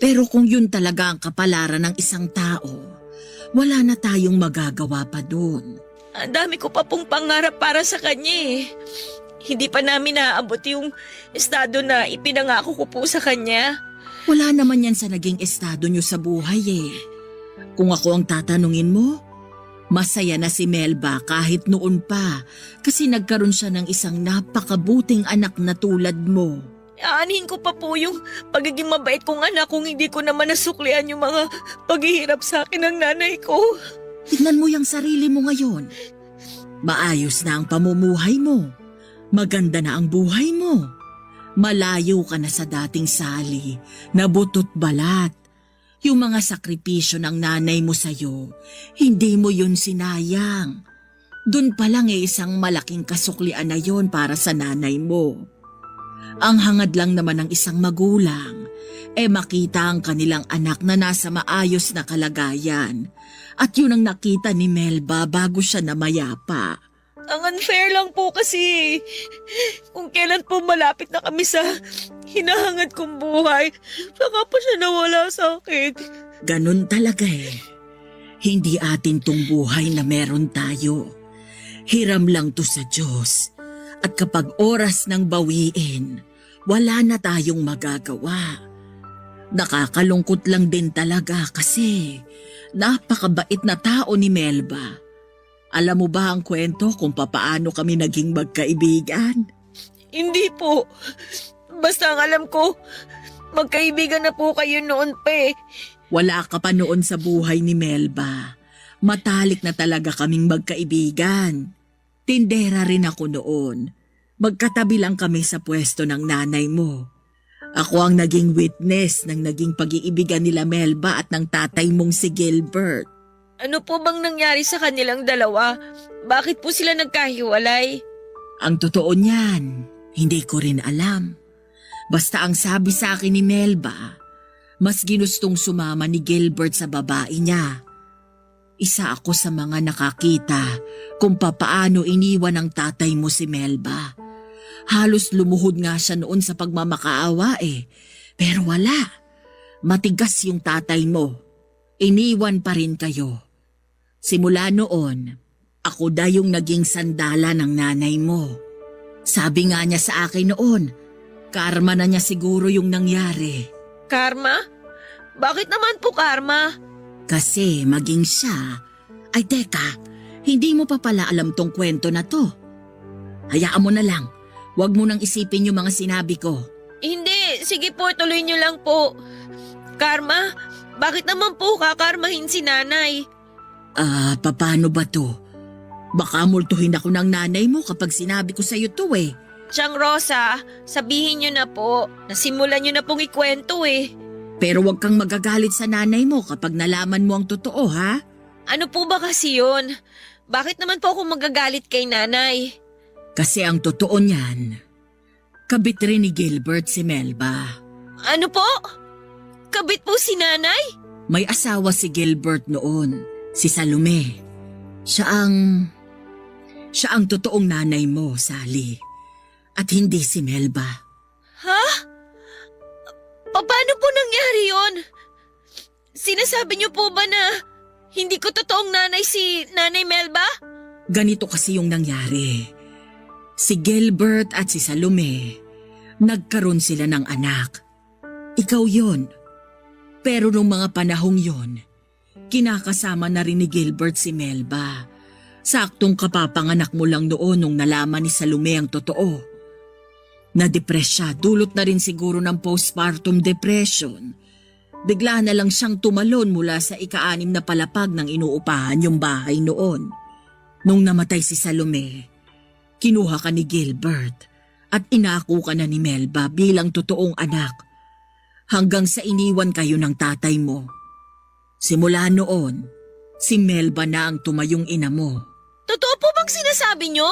Pero kung yun talaga ang kapalaran ng isang tao, wala na tayong magagawa pa dun. Ang dami ko pa pong pangarap para sa kanya eh. Hindi pa namin naaabot yung estado na ipinangako ko po sa kanya. Wala naman yan sa naging estado nyo sa buhay eh. Kung ako ang tatanungin mo, masaya na si Melba kahit noon pa kasi nagkaroon siya ng isang napakabuting anak na tulad mo. Aanhin ko pa po yung pagiging mabait kong anak kung hindi ko naman nasuklian yung mga paghihirap sa akin ng nanay ko. Tignan mo yung sarili mo ngayon. Maayos na ang pamumuhay mo. Maganda na ang buhay mo. Malayo ka na sa dating Sally na butot balat. Yung mga sakripisyo ng nanay mo sa'yo, hindi mo yun sinayang. Doon pa lang isang malaking kasuklian na yon para sa nanay mo. Ang hangad lang naman ng isang magulang, makita ang kanilang anak na nasa maayos na kalagayan. At yun ang nakita ni Melba bago siya namayapa. Ang unfair lang po kasi kung kailan po malapit na kami sa hinahangad kong buhay, saka pa siya nawala sa akin. Ganun talaga eh. Hindi atin tong buhay na meron tayo. Hiram lang to sa Diyos. At kapag oras ng bawiin, wala na tayong magagawa. Nakakalungkot lang din talaga kasi napakabait na tao ni Melba. Alam mo ba ang kwento kung papaano kami naging magkaibigan? Hindi po. Basta ang alam ko, magkaibigan na po kayo noon pa eh. Wala ka pa noon sa buhay ni Melba. Matalik na talaga kaming magkaibigan. Tindera rin ako noon. Magkatabi lang kami sa pwesto ng nanay mo. Ako ang naging witness ng naging pag-iibigan nila Melba at ng tatay mong si Gilbert. Ano po bang nangyari sa kanilang dalawa? Bakit po sila nagkahiwalay? Ang totoo niyan, hindi ko rin alam. Basta ang sabi sa akin ni Melba, mas ginustong sumama ni Gilbert sa babae niya. Isa ako sa mga nakakita kung papaano iniwan ng tatay mo si Melba. Halos lumuhod nga siya noon sa pagmamakaawa eh. Pero wala. Matigas yung tatay mo. Iniwan pa rin kayo. Simula noon, ako da yung naging sandala ng nanay mo. Sabi nga niya sa akin noon, karma na niya siguro yung nangyari. Karma? Bakit naman po karma? Kasi maging siya, ay teka, hindi mo pa pala alam tong kwento na to. Hayaan mo na lang, huwag mo nang isipin yung mga sinabi ko. Hindi, sige po, tuloy niyo lang po. Karma? Bakit naman po kakarmahin si nanay? Paano ba to? Baka multuhin ako ng nanay mo kapag sinabi ko sa'yo to eh. Tiyang Rosa, sabihin niyo na po. Nasimulan niyo na pong ikwento eh. Pero huwag kang magagalit sa nanay mo kapag nalaman mo ang totoo ha? Ano po ba kasi yun? Bakit naman po ako magagalit kay nanay? Kasi ang totoo niyan, kabit rin ni Gilbert si Melba. Ano po? Kabit po si nanay? May asawa si Gilbert noon, si Salome. Siya ang totoong nanay mo, Sally. At hindi si Melba. Ha? Paano po nangyari yon? Sinasabi niyo po ba na hindi ko totoong nanay si Nanay Melba? Ganito kasi yung nangyari. Si Gilbert at si Salome, nagkaroon sila ng anak. Ikaw yon. Pero nung mga panahong yon, kinakasama na rin ni Gilbert si Melba. Saktong kapapanganak mo lang noon nung nalaman ni Salome ang totoo. Na-depress siya, dulot na rin siguro ng postpartum depression. Bigla na lang siyang tumalon mula sa ika-6 na palapag ng inuupahan yung bahay noon. Nung namatay si Salome, kinuha ka ni Gilbert at inako ka na ni Melba bilang totoong anak. Hanggang sa iniwan kayo ng tatay mo. Simula noon, si Melba na ang tumayong ina mo. Totoo po bang sinasabi nyo?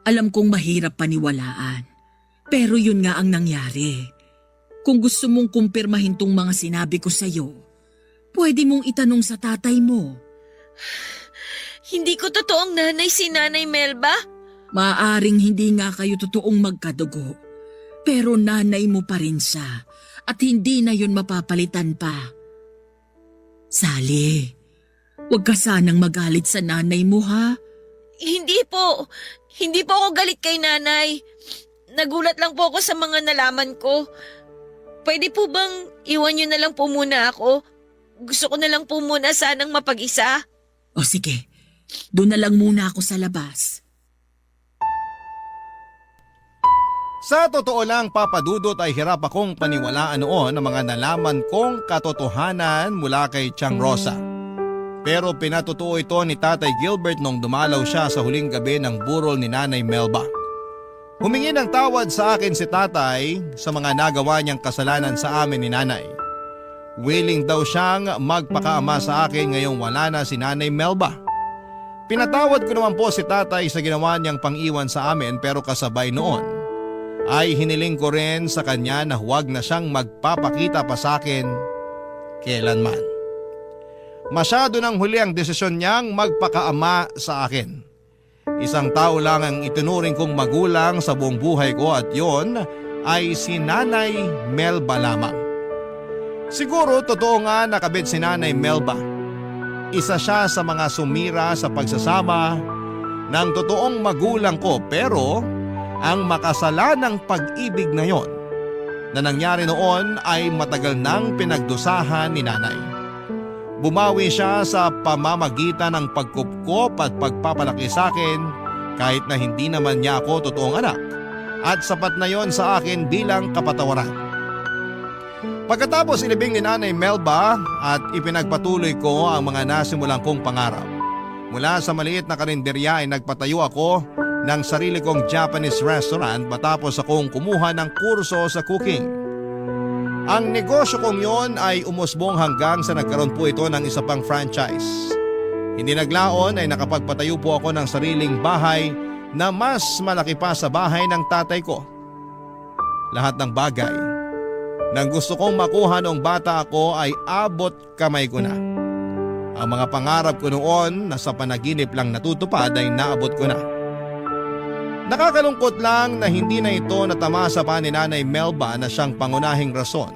Alam kong mahirap paniwalaan, pero yun nga ang nangyari. Kung gusto mong kumpirmahin tong mga sinabi ko sa'yo, pwede mong itanong sa tatay mo. Hindi ko totoong nanay si Nanay Melba? Maaaring hindi nga kayo totoong magkadugo, pero nanay mo pa rin siya at hindi na yun mapapalitan pa. Sally, huwag ka sanang magalit sa nanay mo ha. Hindi po. Hindi po ako galit kay nanay. Nagulat lang po ako sa mga nalaman ko. Pwede po bang iwan niyo na lang po muna ako? Gusto ko na lang po muna sanang mapag-isa. O sige, doon na lang muna ako sa labas. Sa totoo lang, Papa Dudut, ay hirap akong paniwalaan noon ang mga nalaman kong katotohanan mula kay Tiang Rosa. Pero pinatotoo ito ni Tatay Gilbert nung dumalaw siya sa huling gabi ng burol ni Nanay Melba. Humingi ng tawad sa akin si Tatay sa mga nagawa niyang kasalanan sa amin ni Nanay. Willing daw siyang magpakaama sa akin ngayong wala na si Nanay Melba. Pinatawad ko naman po si Tatay sa ginawa niyang pang-iwan sa amin, pero kasabay noon ay hiniling ko rin sa kanya na huwag na siyang magpapakita pa sa akin kailanman. Masyado nang huli ang desisyon niyang magpakaama sa akin. Isang tao lang ang itinuring kong magulang sa buong buhay ko at yon ay si Nanay Melba lamang. Siguro totoo nga nakabit si Nanay Melba. Isa siya sa mga sumira sa pagsasama ng totoong magulang ko, pero ang makasalanang pag-ibig na yon na nangyari noon ay matagal nang pinagdusahan ni Nanay. Bumawi siya sa pamamagitan ng pagkupkop at pagpapalaki sa akin kahit na hindi naman niya ako totoong anak, at sapat na yon sa akin bilang kapatawaran. Pagkatapos ilibing ni Nanay Melba at ipinagpatuloy ko ang mga nasimulan kong pangarap. Mula sa maliit na karinderya ay nagpatayo ako ng sarili kong Japanese restaurant matapos akong kumuha ng kurso sa cooking. Ang negosyo kong yon ay umusbong hanggang sa nagkaroon po ito ng isa pang franchise. Hindi naglaon ay nakapagpatayo po ako ng sariling bahay na mas malaki pa sa bahay ng tatay ko. Lahat ng bagay na gusto kong makuha noong bata ako ay abot kamay ko na. Ang mga pangarap ko noon na sa panaginip lang natutupad ay naabot ko na. Nakakalungkot lang na hindi na ito natamasa pa ni Nanay Melba na siyang pangunahing rason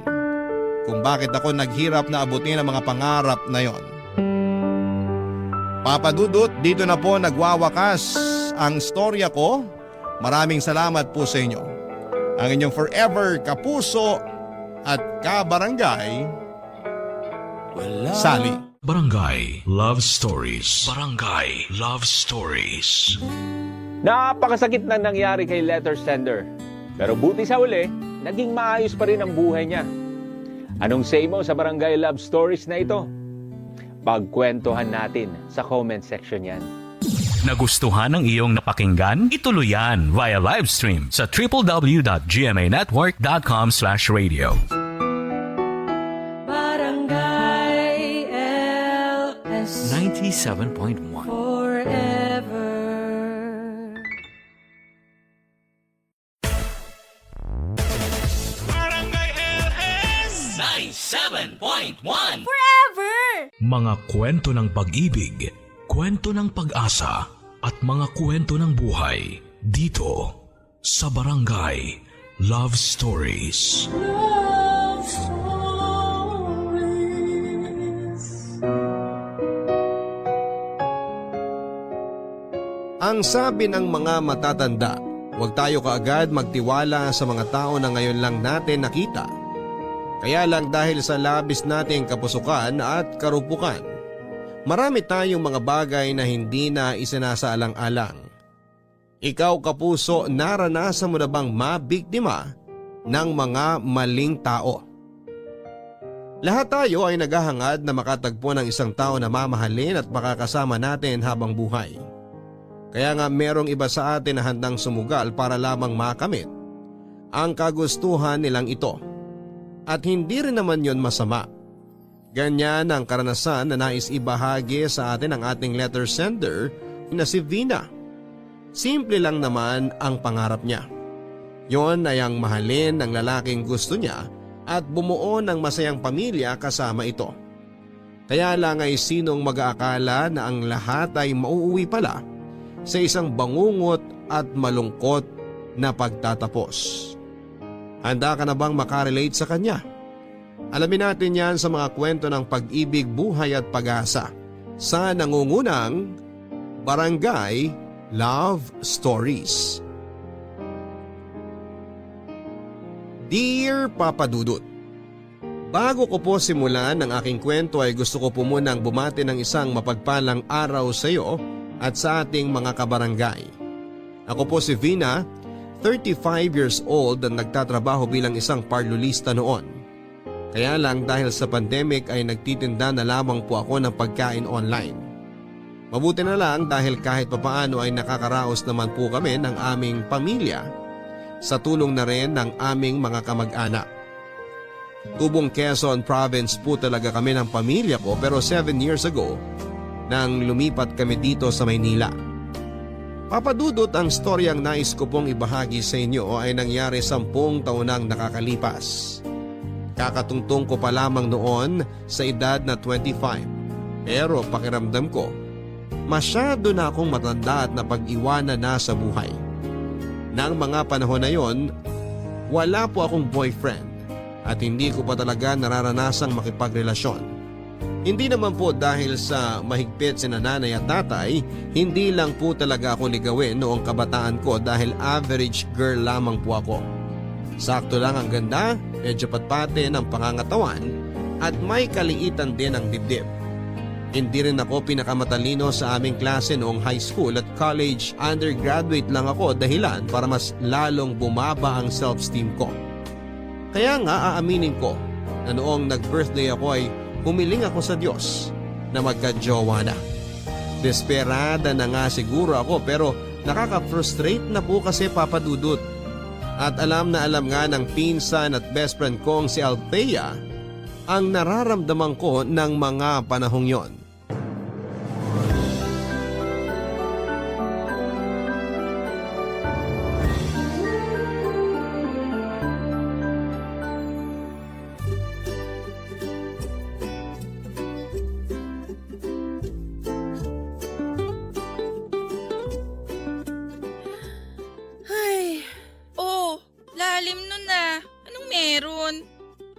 kung bakit ako naghirap na abutin ang mga pangarap na yon. Papa Dudut, dito na po nagwawakas ang storya ko. Maraming salamat po sa inyo. Ang inyong forever kapuso at kabarangay, Sally. Barangay Love Stories. Barangay Love Stories. Napakasakit na nangyari kay letter sender. Pero buti sa uli, naging maayos pa rin ang buhay niya. Anong say mo sa Barangay Love Stories na ito? Pagkwentuhan natin sa comment section yan. Nagustuhan ng iyong napakinggan? Ituloy yan via live stream sa www.gmanetwork.com/radio. Barangay LS 97.1 forever. Barangay LS 97.1. Mga kwento ng pag-ibig, kwento ng pag-asa at mga kwento ng buhay dito sa Barangay Love Stories. Love stories. Ang sabi ng mga matatanda, huwag tayo kaagad magtiwala sa mga tao na ngayon lang natin nakita. Kaya lang dahil sa labis nating kapusukan at karupukan, marami tayong mga bagay na hindi na isinasaalang-alang. Ikaw kapuso, naranasan mo na bang mabiktima ng mga maling tao? Lahat tayo ay naghahangad na makatagpo ng isang tao na mamahalin at makakasama natin habang buhay. Kaya nga merong iba sa atin na handang sumugal para lamang makamit ang kagustuhan nilang ito. At hindi rin naman yon masama. Ganyan ang karanasan na nais ibahagi sa atin ng ating letter sender na si Vina. Simple lang naman ang pangarap niya. Yon ay ang mahalin ng lalaking gusto niya at bumuo ng masayang pamilya kasama ito. Kaya lang ay sinong mag-aakala na ang lahat ay mauuwi pala sa isang bangungot at malungkot na pagtatapos. Handa ka na bang makarelate sa kanya? Alamin natin yan sa mga kwento ng pag-ibig, buhay at pag-asa sa nangungunang Barangay Love Stories. Dear Papa Dudut, bago ko po simulan ang aking kwento ay gusto ko po munang bumati ng isang mapagpalang araw sa iyo at sa ating mga kabarangay. Ako po si Vina, 35 years old at nagtatrabaho bilang isang parlulista noon. Kaya lang dahil sa pandemic ay nagtitinda na lamang po ako ng pagkain online. Mabuti na lang dahil kahit papaano ay nakakaraos naman po kami ng aming pamilya sa tulong na rin ng aming mga kamag-anak. Tubong Quezon Province po talaga kami ng pamilya ko pero 7 years ago nang lumipat kami dito sa Maynila. Papadudot, ang storyang nais ko pong ibahagi sa inyo ay nangyari 10 taon nang nakakalipas. Kakatungtong ko pa lamang noon sa edad na 25. Pero pakiramdam ko, masyado na akong matanda at napag-iwanan na sa buhay. Nang mga panahon na yon, wala po akong boyfriend at hindi ko pa talaga nararanasang makipagrelasyon. Hindi naman po dahil sa mahigpit sina nanay at tatay, hindi lang po talaga ako ligawin noong kabataan ko dahil average girl lamang po ako. Sakto lang ang ganda, medyo patpate ng pangangatawan at may kaliitan din ang dibdib. Hindi rin ako pinakamatalino sa aming klase noong high school at college undergraduate lang ako dahilan para mas lalong bumaba ang self-esteem ko. Kaya nga aaminin ko na noong nag-birthday ako ay humiling ako sa Diyos na magka-jowa na. Desperada na nga siguro ako pero nakaka-frustrate na po kasi papadudot. At alam na alam nga ng pinsan at best friend kong si Althea ang nararamdaman ko ng mga panahong yon.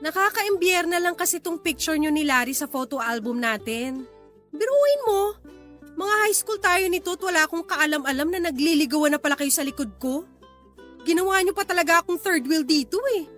Nakaka-imbyerna lang kasi tong picture nyo ni Larry sa photo album natin. Biruin mo, mga high school tayo nito at wala akong kaalam-alam na nagliligawan na pala kayo sa likod ko. Ginawa nyo pa talaga akong third wheel dito eh.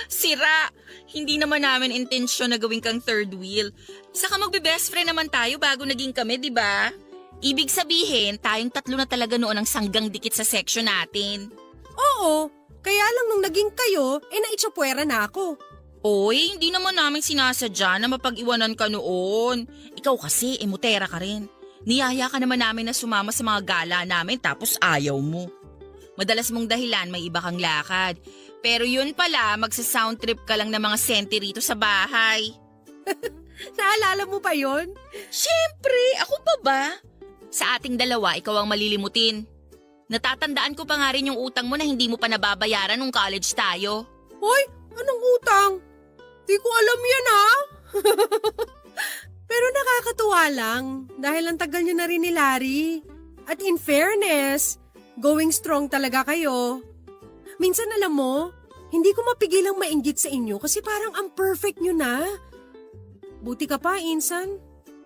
Sira! Hindi naman namin intensyon na gawin kang third wheel. Saka magbe-best friend naman tayo bago naging kami, di ba? Ibig sabihin, tayong tatlo na talaga noon ang sanggang dikit sa section natin. Oo, kaya lang nung naging kayo, naitsapwera na ako. Oy, hindi naman namin sinasadya na mapag-iwanan ka noon. Ikaw kasi, emutera ka rin. Niyaya ka naman namin na sumama sa mga gala namin tapos ayaw mo. Madalas mong dahilan may iba kang lakad. Pero yun pala, magsa-sound trip ka lang ng mga senti rito sa bahay. Naalala mo pa yon? Siyempre, ako pa ba? Sa ating dalawa, ikaw ang malilimutin. Natatandaan ko pa nga rin yung utang mo na hindi mo pa nababayaran nung college tayo. Hoy, anong utang? Di ko alam yan ha. Pero nakakatuwa lang dahil ang tagal nyo na rin ni Larry. At in fairness, going strong talaga kayo. Minsan alam mo, hindi ko mapigilang mainggit sa inyo kasi parang ang perfect nyo na. Buti ka pa, Insan.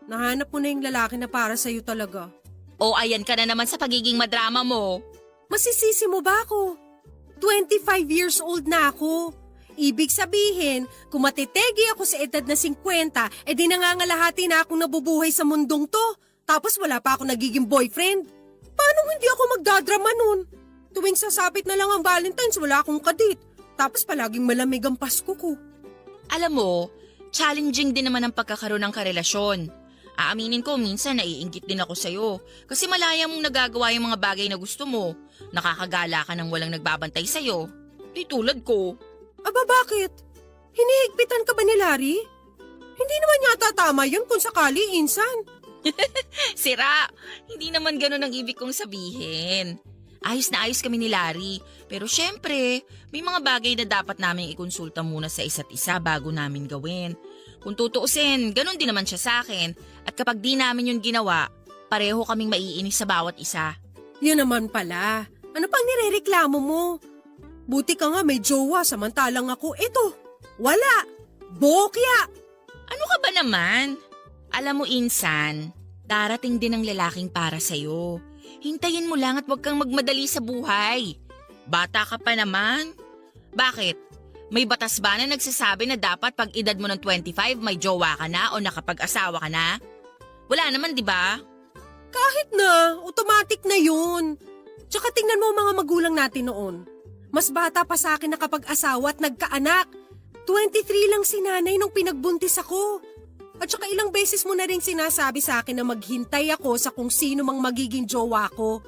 Nahanap mo na yung lalaki na para sa'yo talaga. O ayan ka na naman sa pagiging madrama mo. Masisisi mo ba ako? 25 years old na ako. Ibig sabihin, kung matitegi ako sa edad na 50, di nangangalahati na akong nabubuhay sa mundong to. Tapos wala pa ako nagiging boyfriend. Paano hindi ako magdadrama nun? Tuwing sasapit na lang ang Valentine's, wala akong kadit. Tapos palaging malamig ang Pasko ko. Alam mo, challenging din naman ang pagkakaroon ng karelasyon. Aaminin ko, minsan naiinggit din ako sa'yo. Kasi malaya mong nagagawa yung mga bagay na gusto mo. Nakakagala ka nang walang nagbabantay sa'yo. Di tulad ko. Aba bakit? Hinihigpitan ka ba ni Larry? Hindi naman yata tama yun kung sakali, insan. Sira! Hindi naman ganun ang ibig kong sabihin. Ayos na ayos kami ni Larry. Pero syempre, may mga bagay na dapat namin ikonsulta muna sa isa't isa bago namin gawin. Kung tutuusin, ganun din naman siya sa akin. At kapag di namin yun ginawa, pareho kaming maiinis sa bawat isa. Yan naman pala. Ano pang nirereklamo mo? Buti ka nga may jowa samantalang ako, eto, wala. Bokya! Ano ka ba naman? Alam mo, insan, darating din ang lalaking para sa'yo. Hintayin mo lang at huwag kang magmadali sa buhay. Bata ka pa naman. Bakit? May batas ba na nagsasabi na dapat pag edad mo ng 25 may jowa ka na o nakapag-asawa ka na? Wala naman, di ba? Kahit na, automatic na yun. Tsaka tingnan mo mga magulang natin noon. Mas bata pa sa akin nakapag-asawa at nagkaanak. 23 lang si nanay nung pinagbuntis ako. At saka ilang beses mo na rin sinasabi sa akin na maghintay ako sa kung sino mang magiging jowa ko.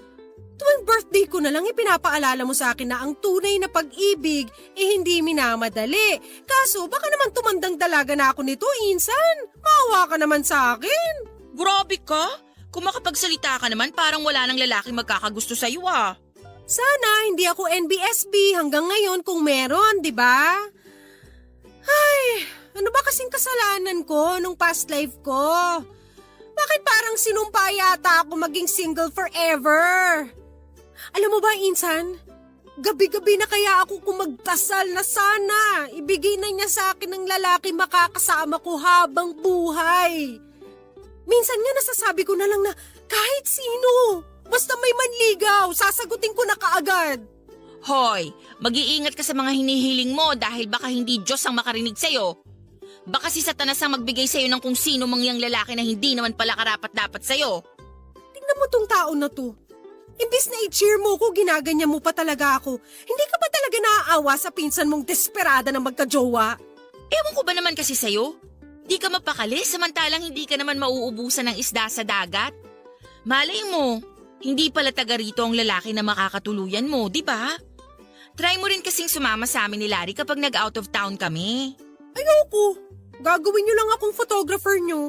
Tuwing birthday ko na lang ipinapaalala mo sa akin na ang tunay na pag-ibig hindi minamadali. Kaso baka naman tumandang dalaga na ako nito, insan. Maawa ka naman sa akin. Grabe ka! Kung makapagsalita ka naman parang wala nang lalaking magkakagusto sa'yo ah. Sana hindi ako NBSB hanggang ngayon kung meron, di ba? Ay, ano ba kasing kasalanan ko nung past life ko? Bakit parang sinumpa yata ako maging single forever? Alam mo ba, insan? Gabi-gabi na kaya ako kung magdasal na sana. Ibigay na niya sa akin ng lalaki makakasama ko habang buhay. Minsan nga nasasabi ko na lang na kahit sino, basta may manligaw, sasagutin ko na kaagad. Hoy, mag-iingat ka sa mga hinihiling mo dahil baka hindi Diyos ang makarinig sa'yo. Baka si Satanas ang magbigay sa'yo ng kung sino mang yang lalaki na hindi naman pala karapat-dapat sa'yo. Tingnan mo tong tao na to. Imbis na i-cheer mo ko, ginaganyan mo pa talaga ako. Hindi ka ba talaga naaawa sa pinsan mong desperada na magkajowa? Ewan ko ba naman kasi sa'yo? Di ka mapakali samantalang hindi ka naman mauubusan ng isda sa dagat. Malay mo, hindi pala taga rito ang lalaki na makakatuluyan mo, di ba? Try mo rin kasing sumama sa amin ni Larry kapag nag-out of town kami. Ayoko. Gagawin niyo lang akong photographer niyo.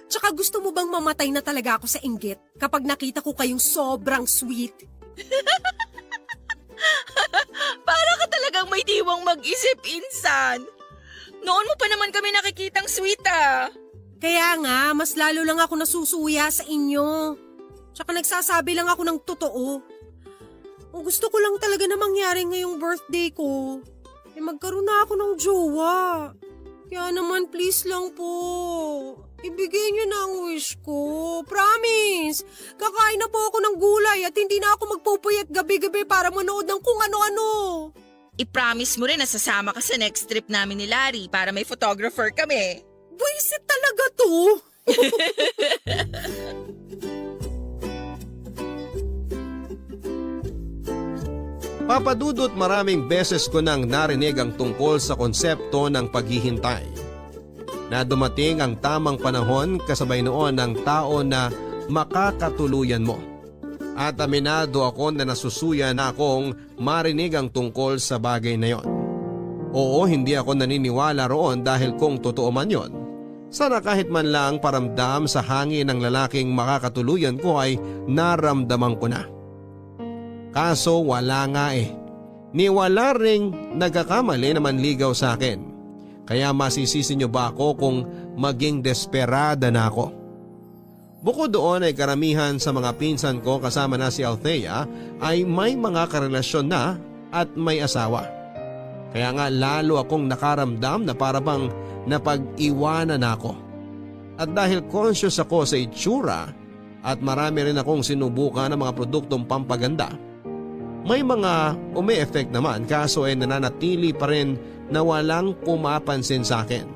Tsaka gusto mo bang mamatay na talaga ako sa inggit kapag nakita ko kayong sobrang sweet? Para ka talagang may diwang mag-isip, insan. Noon mo pa naman kami nakikitang sweet ah. Kaya nga, mas lalo lang ako nasusuya sa inyo. Tsaka nagsasabi lang ako ng totoo. Ang gusto ko lang talaga na mangyari ngayong birthday ko, magkaroon na ako ng jowa. Kaya naman please lang po, ibigay niyo na ang wish ko. Promise! Kakain na po ako ng gulay at hindi na ako magpupuyat gabi-gabi para manood ng kung ano-ano. I-promise mo rin na sasama ka sa next trip namin ni Larry para may photographer kami. Buisit talaga to! Papadudot, maraming beses ko nang narinig ang tungkol sa konsepto ng paghihintay. Na dumating ang tamang panahon kasabay noon ng tao na makakatuluyan mo. At aminado ako na nasusuya na akong marinig ang tungkol sa bagay na yon. Oo, hindi ako naniniwala roon dahil kung totoo man yon, sana kahit man lang paramdam sa hangin ng lalaking makakatuluyan ko ay naramdaman ko na. Kaso wala nga eh. Ni wala ring nagkakamali na manligaw sa akin. Kaya masisisi niyo ba ako kung maging desperada na ako? Bukod doon ay karamihan sa mga pinsan ko kasama na si Althea ay may mga karelasyon na at may asawa. Kaya nga lalo akong nakaramdam na para bang napag-iwanan ako. At dahil conscious ako sa itsura at marami rin akong sinubukan ng mga produktong pampaganda, May mga umi-effect naman kaso ay nananatili pa rin na walang pumapansin sa akin.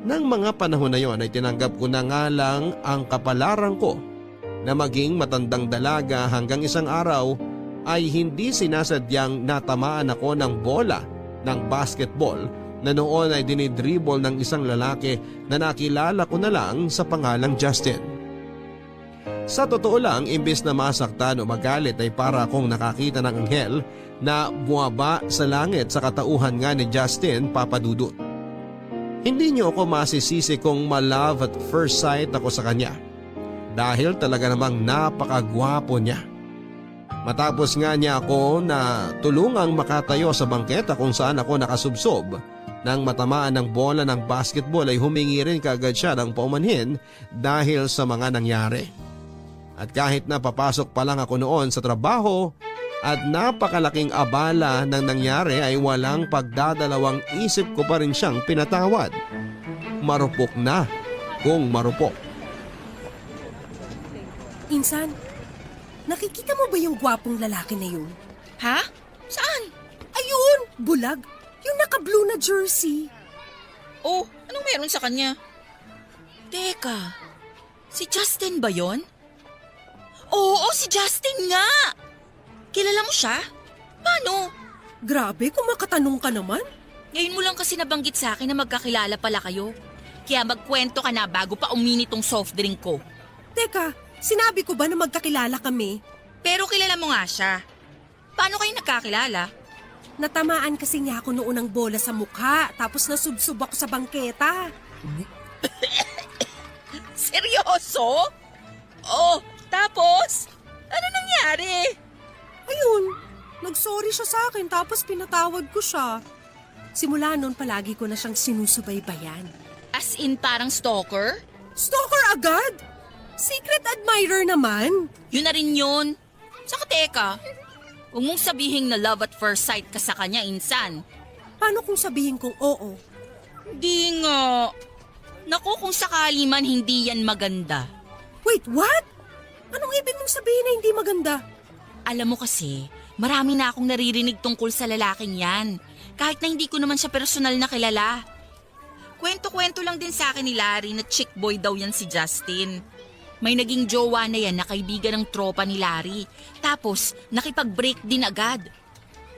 Nang mga panahon na yon ay tinanggap ko na nga lang ang kapalaran ko na maging matandang dalaga hanggang isang araw ay hindi sinasadyang natamaan ako ng bola ng basketball na noon ay dinidribble ng isang lalaki na nakilala ko na lang sa pangalang Justin. Sa totoo lang, imbes na masaktan o magalit ay para akong nakakita ng anghel na buwaba sa langit sa katauhan nga ni Justin, Papa Dudut. Hindi niyo ako masisisi kung ma-love at first sight ako sa kanya dahil talaga namang napakagwapo niya. Matapos nga niya ako na tulungang makatayo sa bangketa kung saan ako nakasubsob, nang matamaan ng bola ng basketball ay humingi rin kaagad siya ng paumanhin dahil sa mga nangyari. At kahit na papasok pa lang ako noon sa trabaho at napakalaking abala ng nangyari ay walang pagdadalawang isip ko pa rin siyang pinatawad. Marupok na kung marupok. Insan, nakikita mo ba yung gwapong lalaki na yun? Ha? Saan? Ayun! Bulag! Yung naka-blue na jersey. Oh, anong meron sa kanya? Teka, si Justin ba yon? Oo, si Justin nga! Kilala mo siya? Paano? Grabe kung makatanong ka naman. Ngayon mo lang kasi nabanggit sa akin na magkakilala pala kayo. Kaya magkwento ka na bago pa uminit tong soft drink ko. Teka, sinabi ko ba na magkakilala kami? Pero kilala mo nga siya. Paano kayo nagkakilala? Natamaan kasi niya ako noon ng bola sa mukha tapos nasubsob ako sa bangketa. Seryoso? Oh, tapos? Ano nangyari? Ayun, nagsorry siya sa akin tapos pinatawad ko siya. Simula noon palagi ko na siyang sinusubaybayan. As in parang stalker? Stalker agad? Secret admirer naman. Yun na rin yun. Saka teka, huwag mong sabihin na love at first sight ka sa kanya, Insan. Paano kung sabihin kong oo? Di nga. Naku, kung sakali man hindi yan maganda. Wait, what? Anong ibig mong sabihin na hindi maganda? Alam mo kasi, marami na akong naririnig tungkol sa lalaking yan. Kahit na hindi ko naman siya personal na kilala. Kwento-kwento lang din sa akin ni Larry na chick boy daw yan si Justin. May naging jowa na yan na kaibigan ng tropa ni Larry. Tapos, nakipag-break din agad.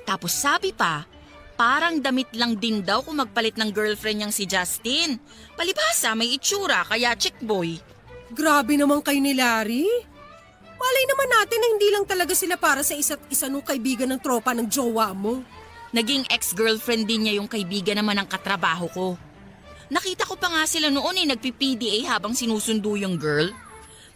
Tapos sabi pa, parang damit lang din daw kung magpalit ng girlfriend niyang si Justin. Palibhasa, may itsura, kaya chick boy. Grabe naman kayo ni Larry. Malay naman natin na hindi lang talaga sila para sa isa't isa nung kaibigan ng tropa ng jowa mo. Naging ex-girlfriend din niya yung kaibigan naman ng katrabaho ko. Nakita ko pa nga sila noon nagpi-PDA habang sinusundo yung girl.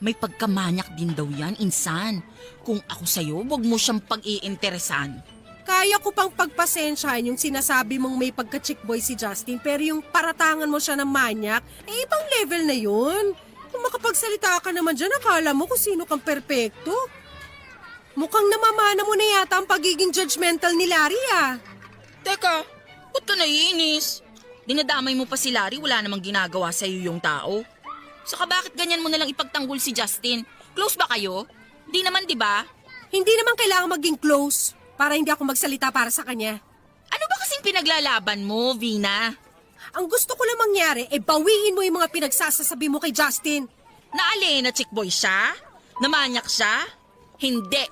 May pagkamanyak din daw yan, Insan. Kung ako sa'yo, wag mo siyang pag-iinteresan. Kaya ko pang pagpasensyahan yung sinasabi mong may pagka-chick boy si Justin pero yung paratangan mo siya ng manyak, ibang level na yun. Kung makapagsalita ka naman dyan, akala mo kung sino kang perpekto. Mukhang namamana mo na yata ang pagiging judgmental ni Larry ah. Teka, ba't ka naiinis? Dinadamay mo pa si Larry, wala namang ginagawa sa'yo yung tao. Saka bakit ganyan mo nalang ipagtanggol si Justin? Close ba kayo? Di naman, di ba? Hindi naman kailangan maging close para hindi ako magsalita para sa kanya. Ano ba kasing pinaglalaban mo, Vina? Ang gusto ko lang mangyari bawiin mo yung mga pinagsasasabi mo kay Justin. Naali na chick boy siya? Namanyak siya? Hindi.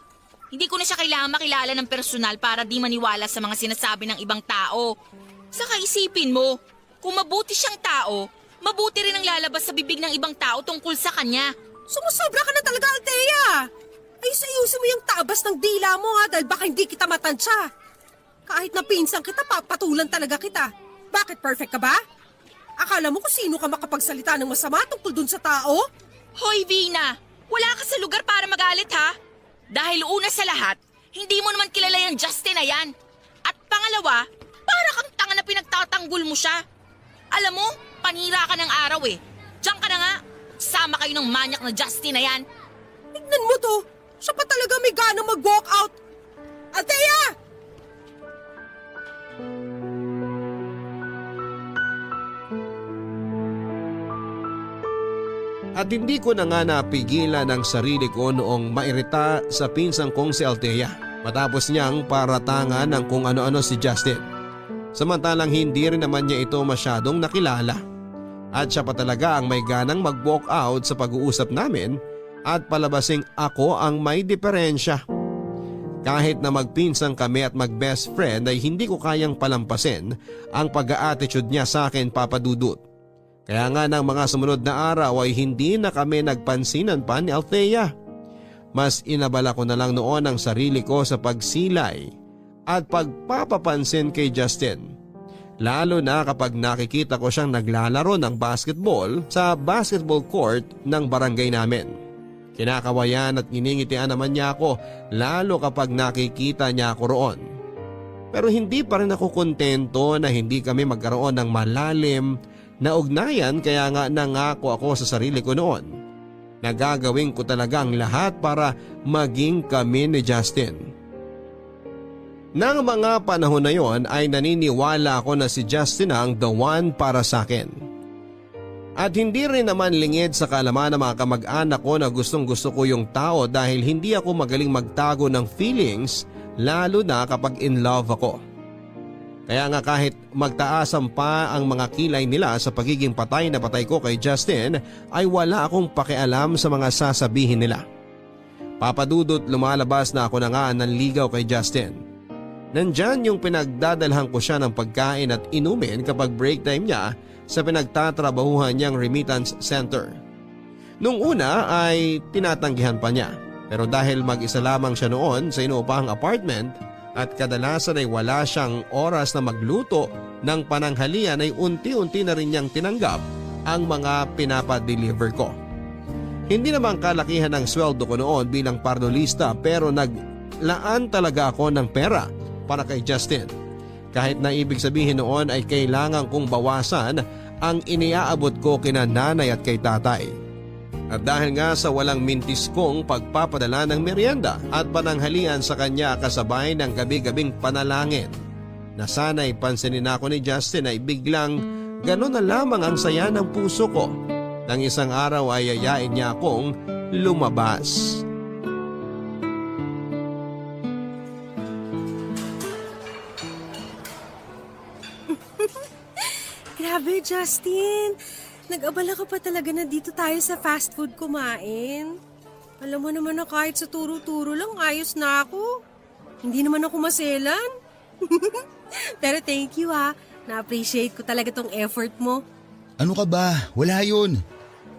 Hindi ko na siya kailangan makilala ng personal para di maniwala sa mga sinasabi ng ibang tao. Saka isipin mo, kung mabuti siyang tao, mabuti rin ang lalabas sa bibig ng ibang tao tungkol sa kanya. Sumusobra ka na talaga, Althea. Ayos-ayusin mo yung tabas ng dila mo dahil baka hindi kita matansya. Kahit na pinsan kita, papatulan talaga kita. Bakit perfect ka ba? Akala mo kung sino ka makapagsalita ng masama tungkol dun sa tao? Hoy, Vina! Wala ka sa lugar para magalit, ha? Dahil una sa lahat, hindi mo naman kilala yung Justin na yan. At pangalawa, para kang tanga na pinagtatanggol mo siya. Alam mo, panira ka ng araw eh. Diyan ka na nga. Sama kayo ng manyak na Justin na yan. Tignan mo to. Siya pa talaga may gana mag-walk out. Althea! At hindi ko na nga napigilan ang sarili ko noong mairita sa pinsang kong si Althea. Matapos niyang paratangan ng kung ano-ano si Justin. Samantalang hindi rin naman niya ito masyadong nakilala. At siya pa talaga ang may ganang mag-walk out sa pag-uusap namin at palabasing ako ang may diferensya. Kahit na magpinsang kami at mag-best friend ay hindi ko kayang palampasin ang pag-a-attitude niya sa akin, Papa Dudut. Kaya nga ng mga sumunod na araw ay hindi na kami nagpansinan pa ni Althea. Mas inabala ko na lang noon ang sarili ko sa pagsilay at pagpapapansin kay Justin. Lalo na kapag nakikita ko siyang naglalaro ng basketball sa basketball court ng barangay namin. Kinakawayan at iningitian naman niya ako lalo kapag nakikita niya ako roon. Pero hindi pa rin ako kontento na hindi kami magkaroon ng malalim na ugnayan, kaya nga nangako ako sa sarili ko noon na gagawin ko talaga ang lahat para maging kami ni Justin. Nang mga panahon na yon ay naniniwala ako na si Justin ang the one para sa akin. At hindi rin naman lingid sa kaalaman ng mga kamag-anak ko na gustong-gusto ko yung tao dahil hindi ako magaling magtago ng feelings lalo na kapag in love ako. Kaya nga kahit magtaasan pa ang mga kilay nila sa pagiging patay na patay ko kay Justin ay wala akong pakialam sa mga sasabihin nila. Papadudot, lumalabas na ako na nga nanligaw kay Justin. Nandyan yung pinagdadalhan ko siya ng pagkain at inumin kapag break time niya sa pinagtatrabahuhan niyang remittance center. Nung una ay tinatanggihan pa niya, pero dahil mag-isa lamang siya noon sa inuupahang apartment at kadalasan ay wala siyang oras na magluto ng pananghalian ay unti-unti na rin niyang tinanggap ang mga pinapadeliver ko. Hindi naman kalakihan ng sweldo ko noon bilang parlolista pero naglaan talaga ako ng pera para kay Justin. Kahit na ibig sabihin noon ay kailangan kong bawasan ang iniaabot ko kina nanay at kay tatay. At dahil nga sa walang mintis kong pagpapadala ng merienda at pananghalian sa kanya kasabay ng gabi-gabing panalangin na sana'y pansinin ako ni Justin ay biglang gano'n na lamang ang saya ng puso ko nang isang araw ay yayain niya akong lumabas. Grabe, Justin. Nag-abala ka pa talaga na dito tayo sa fast food kumain. Alam mo naman na kahit sa turo-turo lang, ayos na ako. Hindi naman ako maselan. Pero thank you ha. Na-appreciate ko talaga tong effort mo. Ano ka ba? Wala yun.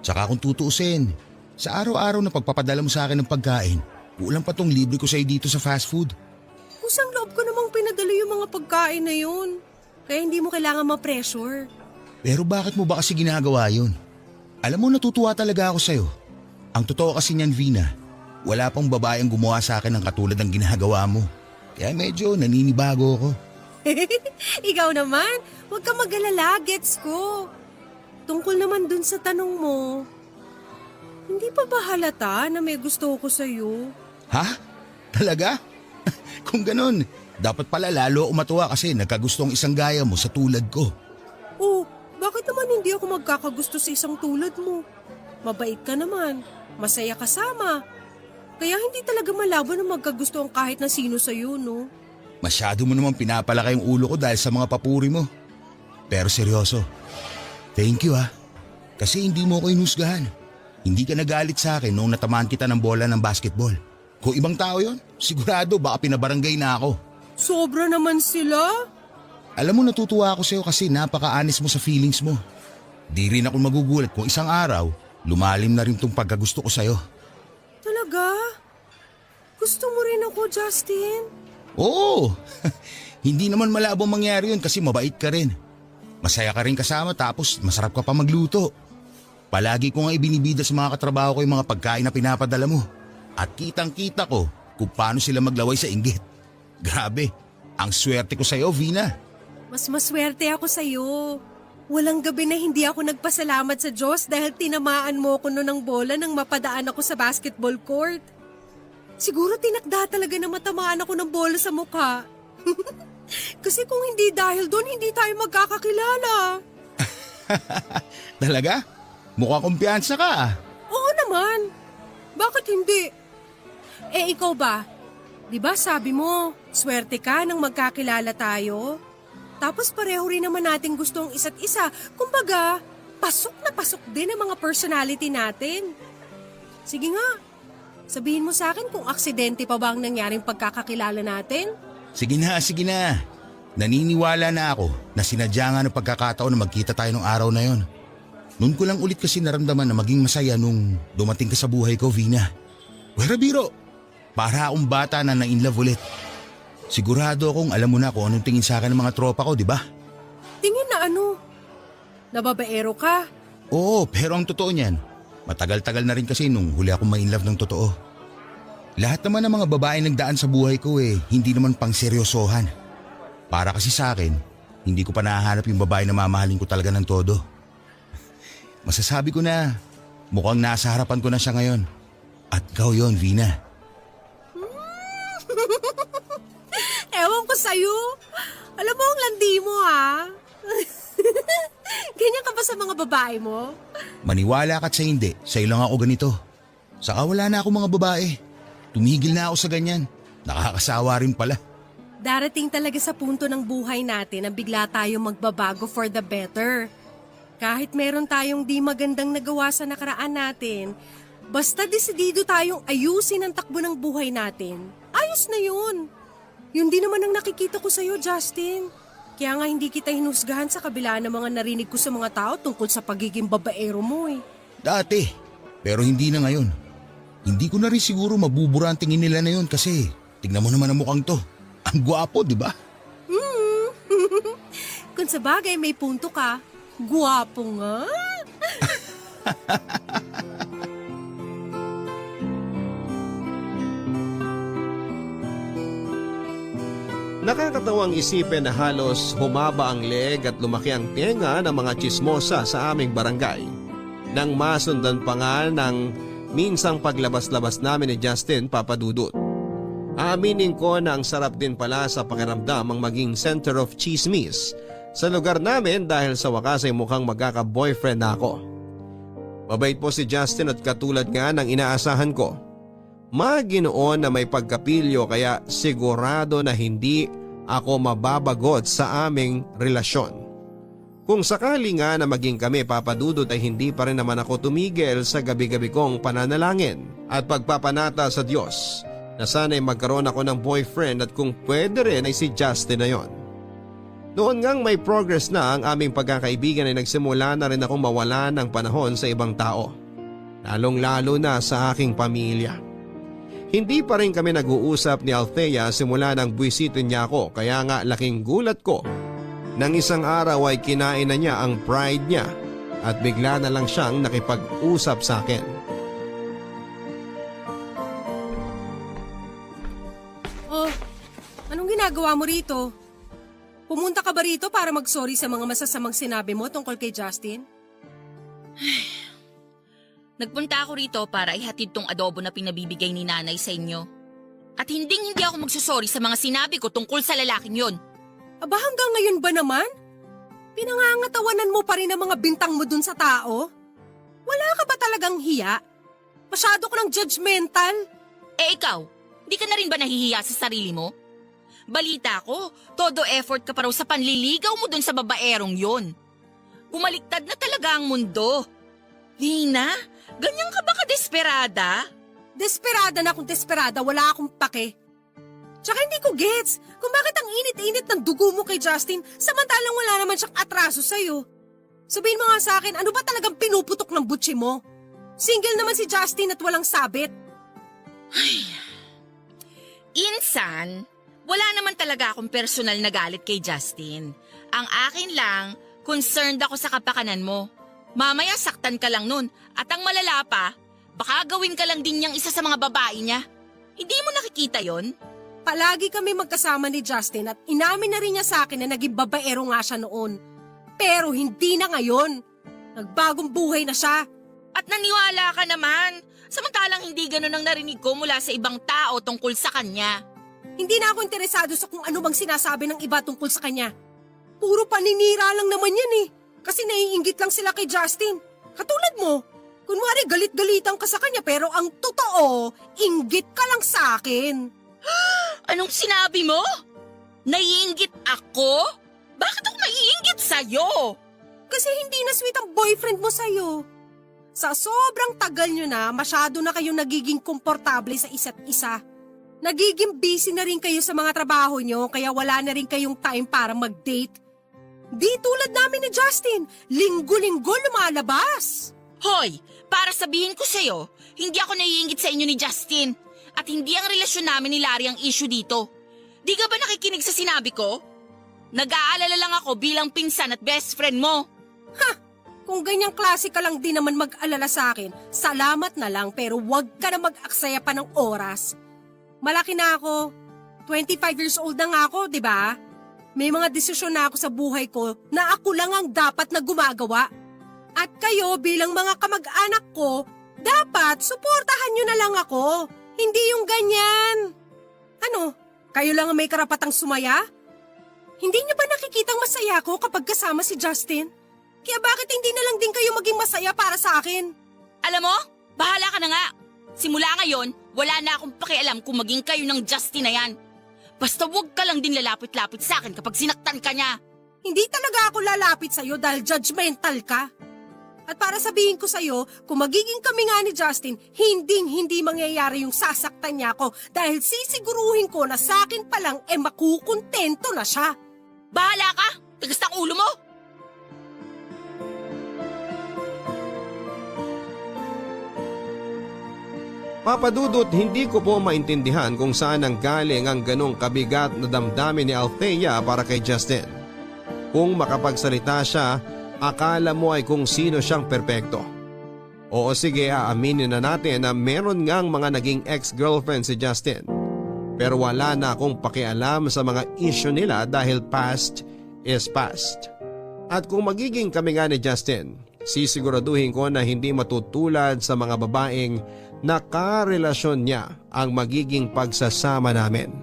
Tsaka kung tutuusin, sa araw-araw na pagpapadala mo sa akin ng pagkain, kulang pa tong libre ko sa'yo dito sa fast food. Kusang loob ko namang pinadala yung mga pagkain na yun. Kaya hindi mo kailangan ma-pressure. Pero bakit mo ba kasi ginagawa yun? Alam mo, natutuwa talaga ako sa'yo. Ang totoo kasi niyan, Vina, wala pang babaeng gumawa sa akin ng katulad ng ginagawa mo. Kaya medyo naninibago ako. Ikaw naman, huwag ka mag-alala, gets ko. Tungkol naman dun sa tanong mo, hindi pa ba halata na may gusto ko sa'yo? Ha? Talaga? Kung ganun, dapat pala lalo ako matuwa kasi nagkagustong isang gaya mo sa tulad ko. Oh, bakit naman hindi ako magkakagusto sa isang tulad mo? Mabait ka naman, masaya kasama. Kaya hindi talaga malabo na magkagusto ang kahit na sino sa'yo, no? Masyado mo naman pinapalaki yung ulo ko dahil sa mga papuri mo. Pero seryoso, thank you ha. Kasi hindi mo ko inusgahan. Hindi ka nagalit sa akin noong natamaan kita ng bola ng basketball. Kung ibang tao yon, sigurado baka pinabarangay na ako. Sobra naman sila. Alam mo, natutuwa ako sa'yo kasi napaka-honest mo sa feelings mo. Di rin ako magugulat kung isang araw, lumalim na rin tong pagkagusto ko sa'yo. Talaga? Gusto mo rin ako, Justin? Oo! Hindi naman malabong mangyari yun kasi mabait ka rin. Masaya ka rin kasama tapos masarap ka pa magluto. Palagi ko nga ibinibida sa mga katrabaho ko yung mga pagkain na pinapadala mo. At kitang-kita ko kung paano sila maglaway sa inggit. Grabe, ang swerte ko sa'yo, Vina. Mas maswerte ako sa'yo. Walang gabi na hindi ako nagpasalamat sa Diyos dahil tinamaan mo ko noon ng bola nang mapadaan ako sa basketball court. Siguro tinakda talaga na matamaan ako ng bola sa mukha. Kasi kung hindi dahil doon, hindi tayo magkakakilala. Talaga? Mukha kumpiyansa ka ah. Oo naman. Bakit hindi? Eh ikaw ba? Di ba sabi mo, swerte ka nang magkakilala tayo? Tapos pareho rin naman nating gusto ang isa't isa. Kumbaga, pasok na pasok din ang mga personality natin. Sige nga, sabihin mo sa akin kung aksidente pa ba ang nangyaring pagkakakilala natin? Sige na. Naniniwala na ako na sinadya nga ng pagkakataon na magkita tayo nung araw na yon. Noon ko lang ulit kasi naramdaman na maging masaya nung dumating ka sa buhay ko, Vina. Wala biro, para akong bata na na-inlove ulit. Sigurado akong alam mo na kung anong tingin sa akin ng mga tropa ko, di ba? Tingin na ano? Nababaero ka? Oo, pero ang totoo niyan, matagal-tagal na rin kasi nung huli akong ma-inlove ng totoo. Lahat naman ng mga babae nagdaan sa buhay ko hindi naman pang seryosohan. Para kasi sa akin, hindi ko pa nahahanap yung babae na mamahalin ko talaga ng todo. Masasabi ko na, mukhang nasa harapan ko na siya ngayon. At ikaw yon, Vina. Ewan ko sa'yo. Alam mo ang landi mo ha. Ganyan ka ba sa mga babae mo? Maniwala ka't sa hindi, sa'yo lang ako ganito. Saka wala na ako mga babae. Tumigil na ako sa ganyan. Nakakasawa rin pala. Darating talaga sa punto ng buhay natin na bigla tayong magbabago for the better. Kahit meron tayong di magandang nagawa sa nakaraan natin, basta desidido tayong ayusin ang takbo ng buhay natin, ayos na yun. Yun din naman ang nakikita ko sa'yo, Justin. Kaya nga hindi kita hinusgahan sa kabila ng mga narinig ko sa mga tao tungkol sa pagiging babaero mo eh. Dati, pero hindi na ngayon. Hindi ko na rin siguro mabubura ang tingin nila na yun kasi tignan mo naman ang mukhang to. Ang gwapo, di ba? Kung sa bagay may punto ka, gwapo nga. Nakakatawang isipin na halos humaba ang leeg at lumaki ang tenga ng mga tsismosa sa aming barangay. Nang masundan pa nga ng minsang paglabas-labas namin ni Justin Papadudut. Aaminin ko na ang sarap din pala sa pakiramdam ang maging center of chismis sa lugar namin dahil sa wakas ay mukhang magkaka-boyfriend na ako. Mabait po si Justin at katulad nga ng inaasahan ko. Maginoon na may pagkapilyo kaya sigurado na hindi ako mababagot sa aming relasyon. Kung sakali nga na maging kami Papadudot ay hindi pa rin naman ako tumigil sa gabi-gabi kong pananalangin at pagpapanata sa Diyos na sana'y magkaroon ako ng boyfriend at kung pwede rin ay si Justin na yon. Noon ngang may progress na ang aming pagkakaibigan ay nagsimula na rin akong mawala ng panahon sa ibang tao. Lalong-lalo na sa aking pamilya. Hindi pa rin kami nag-uusap ni Althea simula nang buwisitin niya ako kaya nga laking gulat ko. Nang isang araw ay kinain na niya ang pride niya at bigla na lang siyang nakipag-usap sa akin. Oh, anong ginagawa mo rito? Pumunta ka ba rito para mag-sorry sa mga masasamang sinabi mo tungkol kay Justin? Nagpunta ako rito para ihatid tong adobo na pinabibigay ni nanay sa inyo. At hindi ako magsusorry sa mga sinabi ko tungkol sa lalaking yon. Aba hanggang ngayon ba naman? Pinangangatawanan mo pa rin ang mga bintang mo dun sa tao? Wala ka ba talagang hiya? Masyado ko ng judgmental. Eh ikaw, di ka na rin ba nahihiya sa sarili mo? Balita ko, todo effort ka pa raw sa panliligaw mo dun sa babaerong yon. Bumaliktad na talaga ang mundo. Lina, ganyan ka ba ka-desperada? Desperada na kung desperada, wala akong pake. Tsaka hindi ko gets kung bakit ang init-init ng dugo mo kay Justin samantalang wala naman siyang atraso sa'yo. Sabihin mo nga sa akin, ano ba talagang pinuputok ng butsi mo? Single naman si Justin at walang sabit. Insan, wala naman talaga akong personal na galit kay Justin. Ang akin lang, concerned ako sa kapakanan mo. Mamaya saktan ka lang nun at ang malala pa, baka gawin ka lang din niyang isa sa mga babae niya. Hindi mo nakikita yon? Palagi kami magkasama ni Justin at inamin na rin niya sa akin na naging babaero nga siya noon. Pero hindi na ngayon. Nagbagong buhay na siya. At naniwala ka naman, samantalang hindi ganun ang narinig ko mula sa ibang tao tungkol sa kanya. Hindi na ako interesado sa kung ano bang sinasabi ng iba tungkol sa kanya. Puro paninira lang naman yan eh. Kasi naiinggit lang sila kay Justin. Katulad mo, kunwari galit-galitan ka sa kanya pero ang totoo, inggit ka lang sa akin. Anong sinabi mo? Naiinggit ako? Bakit ako maiinggit sa'yo? Kasi hindi na sweet ang boyfriend mo sa'yo. Sa sobrang tagal nyo na, masyado na kayong nagiging komportable sa isa't isa. Nagiging busy na rin kayo sa mga trabaho nyo, kaya wala na rin kayong time para mag-date. Di tulad namin ni Justin, linggo-linggo lumalabas. Hoy, para sabihin ko sa'yo, hindi ako naiinggit sa inyo ni Justin. At hindi ang relasyon namin ni Larry ang issue dito. Di ka ba nakikinig sa sinabi ko? Nag-aalala lang ako bilang pinsan at best friend mo. Kung ganyang klase ka lang din naman mag-alala sa akin, salamat na lang pero wag ka na mag-aksaya pa ng oras. Malaki na ako. 25 years old na nga ako, di ba? May mga desisyon na ako sa buhay ko na ako lang ang dapat na gumagawa. At kayo bilang mga kamag-anak ko, dapat suportahan nyo na lang ako. Hindi yung ganyan. Ano, kayo lang ang may karapatang sumaya? Hindi niyo ba nakikitang masaya ako kapag kasama si Justin? Kaya bakit hindi na lang din kayo maging masaya para sa akin? Alam mo, bahala ka na nga. Simula ngayon, wala na akong pakialam kung maging kayo ng Justin na yan. Basta huwag ka lang din lalapit-lapit sa akin kapag sinaktan ka niya. Hindi talaga ako lalapit sa'yo dahil judgmental ka. At para sabihin ko sa'yo, kung magiging kami nga ni Justin, hindi mangyayari yung sasaktan niya ako dahil sisiguruhin ko na sa akin pa lang makukontento na siya. Bahala ka! Tigas ng ulo mo! Papadudot, hindi ko po maintindihan kung saan ang galing ang ganong kabigat na damdamin ni Althea para kay Justin. Kung makapagsalita siya, akala mo ay kung sino siyang perpekto. Oo sige, aaminin na natin na meron ngang mga naging ex-girlfriend si Justin. Pero wala na akong pakialam sa mga issue nila dahil past is past. At kung magiging kami nga ni Justin, sisiguraduhin ko na hindi matutulad sa mga babaeng nakarelasyon niya ang magiging pagsasama namin.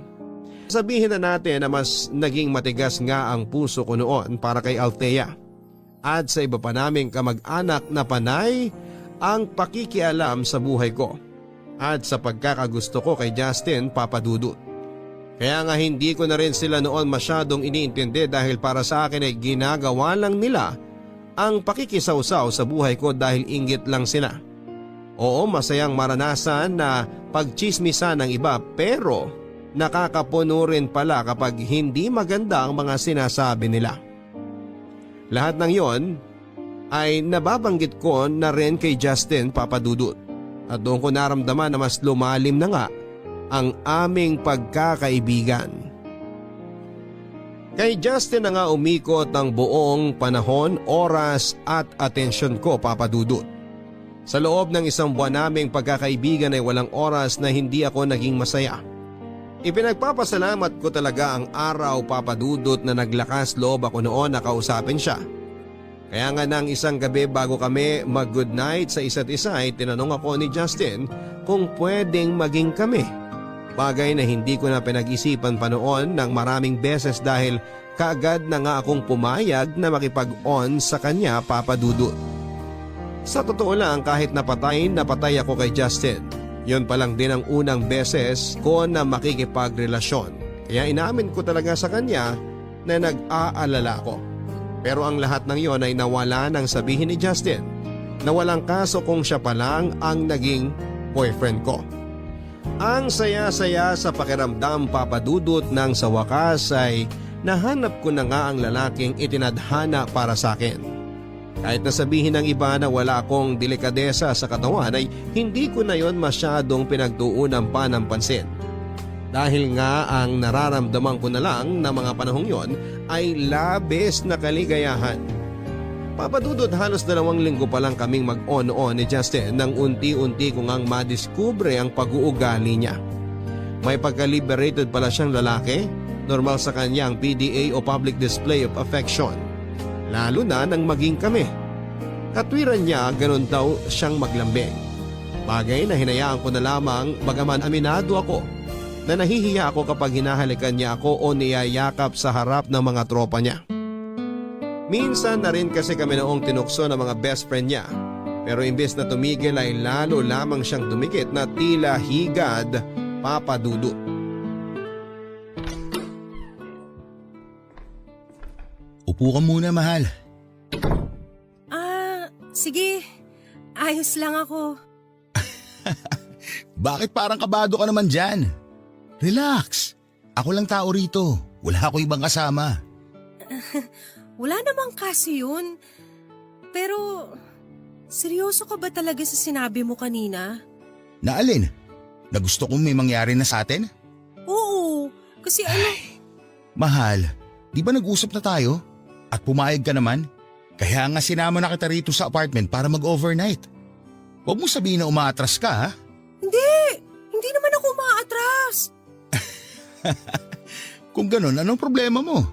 Sabihin na natin na mas naging matigas nga ang puso ko noon para kay Althea. At sa iba pa naming kamag-anak na panay ang pakikialam sa buhay ko at sa pagkakagusto ko kay Justin, Papadudut. Kaya nga hindi ko na rin sila noon masyadong iniintindi dahil para sa akin ay ginagawa lang nila ang pakikisawsaw sa buhay ko dahil inggit lang sila. Oo, masayang maranasan na pagchismisan ng iba pero nakakapuno rin pala kapag hindi maganda ang mga sinasabi nila. Lahat ng yon ay nababanggit ko na rin kay Justin, Papadudut. At doon ko naramdaman na mas lumalim na nga ang aming pagkakaibigan. Kay Justin na nga umikot ang buong panahon, oras at atensyon ko, Papadudut. Sa loob ng isang buwan naming pagkakaibigan ay walang oras na hindi ako naging masaya. Ipinagpapasalamat ko talaga ang araw, Papadudut, na naglakas loob ako noon na kausapin siya. Kaya nga nang isang gabi bago kami mag-good night sa isa't isa ay tinanong ako ni Justin kung pwedeng maging kami. Bagay na hindi ko na pinag-isipan pa noon ng maraming beses dahil kaagad na nga akong pumayag na makipag-on sa kanya, Papadudut. Sa totoo lang, kahit napatay ako kay Justin, yun pa lang din ang unang beses ko na makikipagrelasyon. Kaya inamin ko talaga sa kanya na nag-aalala ko. Pero ang lahat ng yon ay nawala nang sabihin ni Justin na walang kaso kung siya pa lang ang naging boyfriend ko. Ang saya-saya sa pakiramdam, Papadudut, nang sa wakas ay nahanap ko na nga ang lalaking itinadhana para sa akin. Kahit nasabihin ng iba na wala akong delikadesa sa katawan ay hindi ko na yon masyadong pinagtuunan pa ng pansin. Dahil nga ang nararamdaman ko na lang na mga panahong yon ay labis na kaligayahan. Papadudot, halos 2 linggo pa lang kaming mag-on-on ni Justin nang unti-unti ko ngang madiskubre ang pag-uugali niya. May pagka-liberated pala siyang lalaki, normal sa kanya ang PDA o public display of affection. Lalo na nang maging kami. Katwiran niya, ganun daw siyang maglambing. Bagay na hinayaan ko na lamang bagaman aminado ako na nahihiya ako kapag hinahalikan niya ako o niyayakap sa harap ng mga tropa niya. Minsan na rin kasi kami noong tinukso ng mga best friend niya. Pero imbes na tumigil ay lalo lamang siyang dumikit na tila higad, Papadudut. Upo ka muna, mahal. Sige. Ayos lang ako. Bakit parang kabado ka naman dyan? Relax. Ako lang tao rito. Wala ako ibang kasama. Wala namang kasi yun. Pero, seryoso ka ba talaga sa sinabi mo kanina? Na alin? Na gusto kong may mangyari na sa atin? Oo, kasi Mahal, di ba nag-usap na tayo? At pumayag ka naman? Kaya nga sinama na kita rito sa apartment para mag-overnight. Huwag mo sabihin na umaatras ka, ha? Hindi naman ako umaatras. Kung ganun, anong problema mo?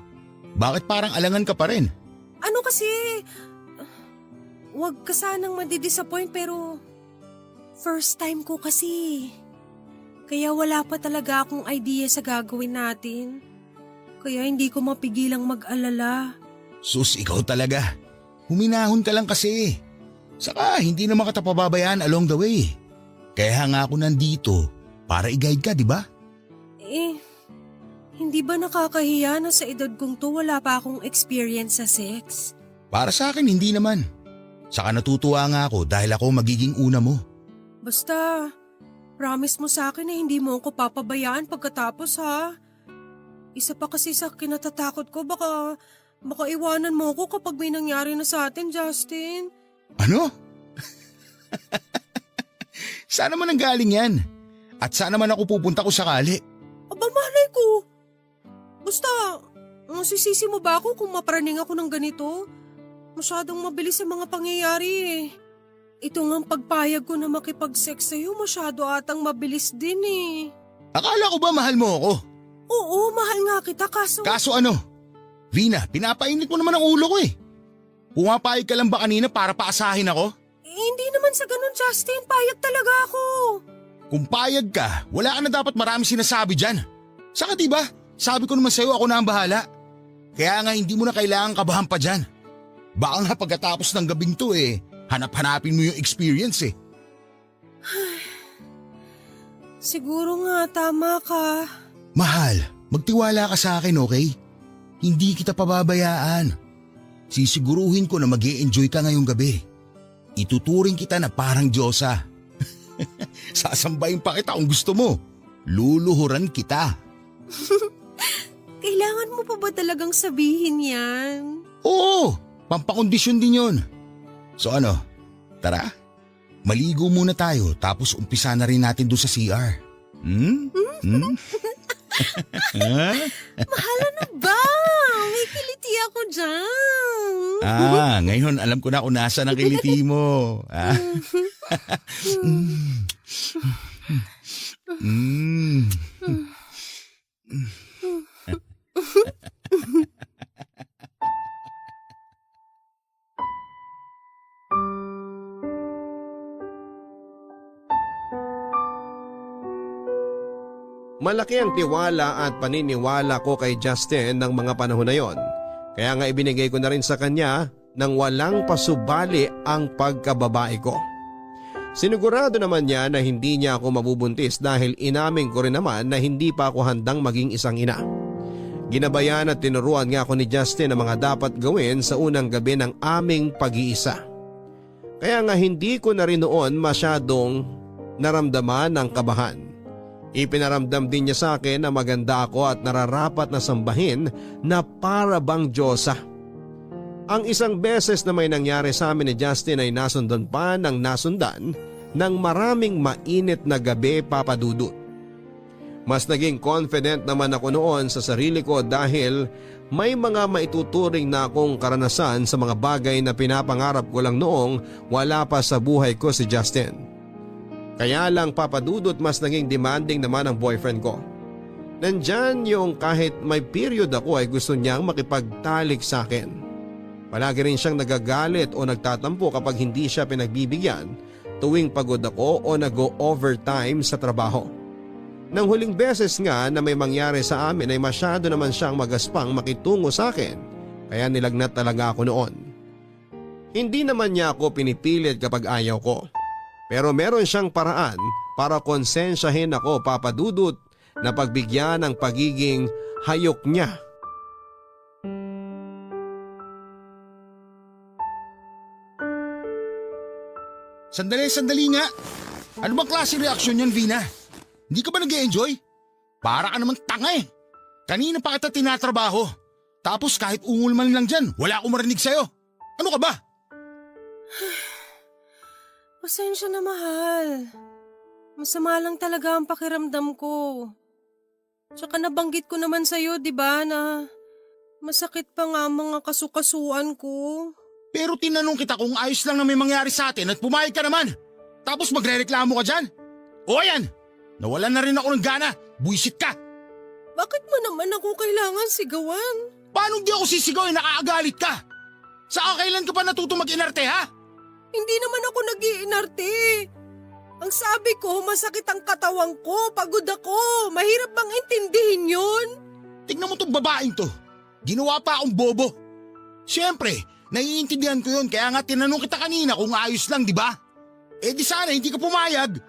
Bakit parang alangan ka pa rin? Ano kasi, wag ka sanang madidisappoint pero first time ko kasi. Kaya wala pa talaga akong idea sa gagawin natin. Kaya hindi ko mapigilang mag-alala. Sus, ikaw talaga. Huminahon ka lang kasi. Saka hindi naman kita pababayaan along the way. Kaya nga ako nandito para i-guide ka, di ba? Hindi ba nakakahiya na sa edad kong to wala pa akong experience sa sex? Para sa akin, hindi naman. Saka natutuwa nga ako dahil ako magiging una mo. Basta, promise mo sa akin na hindi mo ako papabayaan pagkatapos ha. Isa pa kasi sa kinatatakot ko, baka iwanan mo ako kapag may nangyari na sa atin, Justin. Ano? Saan naman ang galing yan? At saan naman ako pupunta kung sakali? Aba, malay ko. Basta, masisisi mo ba ako kung mapraning ako ng ganito? Masyadong mabilis ang mga pangyayari eh. Ito nga ang pagpayag ko na makipag-sex sa'yo, masyado atang mabilis din eh. Akala ko ba mahal mo ako? Oo, mahal nga kita kaso… Kaso ano? Vina, pinapainit mo naman ang ulo ko eh. Pumapayag ka lang ba kanina para paasahin ako? Hindi naman sa ganun, Justin. Payag talaga ako. Kung payag ka, wala ka na dapat marami sinasabi dyan. Saka diba, sabi ko naman sa'yo ako na ang bahala. Kaya nga hindi mo na kailangan kabahan pa dyan. Baka nga pagkatapos ng gabing to hanap-hanapin mo yung experience eh. Siguro nga, tama ka. Mahal, magtiwala ka sa akin, okay? Hindi kita pababayaan. Sisiguruhin ko na mag-e-enjoy ka ngayong gabi. Ituturing kita na parang Diyosa. Sasambahin pa kita kung gusto mo. Luluhuran kita. Kailangan mo pa ba talagang sabihin yan? Oo, pampakondisyon din yun. So ano, tara. Maligo muna tayo tapos umpisa na rin natin doon sa CR. Mahal, ano ba? May kiliti ako dyan. Ngayon alam ko na kung nasa ang kiliti mo. Malaki ang tiwala at paniniwala ko kay Justin ng mga panahon na yon. Kaya nga ibinigay ko na rin sa kanya nang walang pasubali ang pagkababae ko. Sinigurado naman niya na hindi niya ako mabubuntis dahil inamin ko rin naman na hindi pa ako handang maging isang ina. Ginabayan at tinuruan nga ako ni Justin ang mga dapat gawin sa unang gabi ng aming pag-iisa. Kaya nga hindi ko na rin noon masyadong naramdaman ng kabahan. Ipinaramdam din niya sa akin na maganda ako at nararapat na sambahin na para bang Diyosa. Ang isang beses na may nangyari sa amin ni Justin ay nasundan pa ng nasundan ng maraming mainit na gabi, Papa Dudut. Mas naging confident naman ako noon sa sarili ko dahil may mga maituturing na akong karanasan sa mga bagay na pinapangarap ko lang noong wala pa sa buhay ko si Justin. Kaya lang, Papa Dudut, mas naging demanding naman ang boyfriend ko. Nandyan yung kahit may period ako ay gusto niyang makipagtalik sa akin. Palagi rin siyang nagagalit o nagtatampo kapag hindi siya pinagbibigyan tuwing pagod ako o nag-overtime sa trabaho. Nang huling beses nga na may mangyari sa amin ay masyado naman siyang magaspang makitungo sa akin, kaya nilagnat talaga ako noon. Hindi naman niya ako pinipilit kapag ayaw ko. Pero meron siyang paraan para konsensyahin ako, Papa Dudut, na pagbigyan ng pagiging hayok niya. Sandali nga. Ano bang klase reaksyon yan, Vina? Hindi ka ba nag-e-enjoy? Para ka naman tanga eh. Kanina pa kita tinatrabaho. Tapos kahit ungol man lang dyan, wala akong marinig sa'yo. Ano ka ba? Pasensya na, mahal. Masama lang talaga ang pakiramdam ko. Tsaka nabanggit ko naman sa'yo, di ba, na masakit pa nga ang mga kasukasuan ko. Pero tinanong kita kung ayos lang na may mangyari sa atin at pumayag ka naman. Tapos magre-reklamo ka dyan. O ayan, nawalan na rin ako ng gana. Buisit ka. Bakit mo naman ako kailangan sigawan? Paano di ako sisigaw nakakagalit ka? Saka kailan ka pa natuto mag-inarte ha? Hindi naman ako nag-iinarte. Ang sabi ko, masakit ang katawang ko, pagod ako. Mahirap bang intindihin yun? Tignan mo tong babaeng to. Ginawa pa akong bobo. Siyempre, naiintindihan ko yun kaya nga tinanong kita kanina kung ayos lang, di ba? Eh di sana hindi ka pumayag.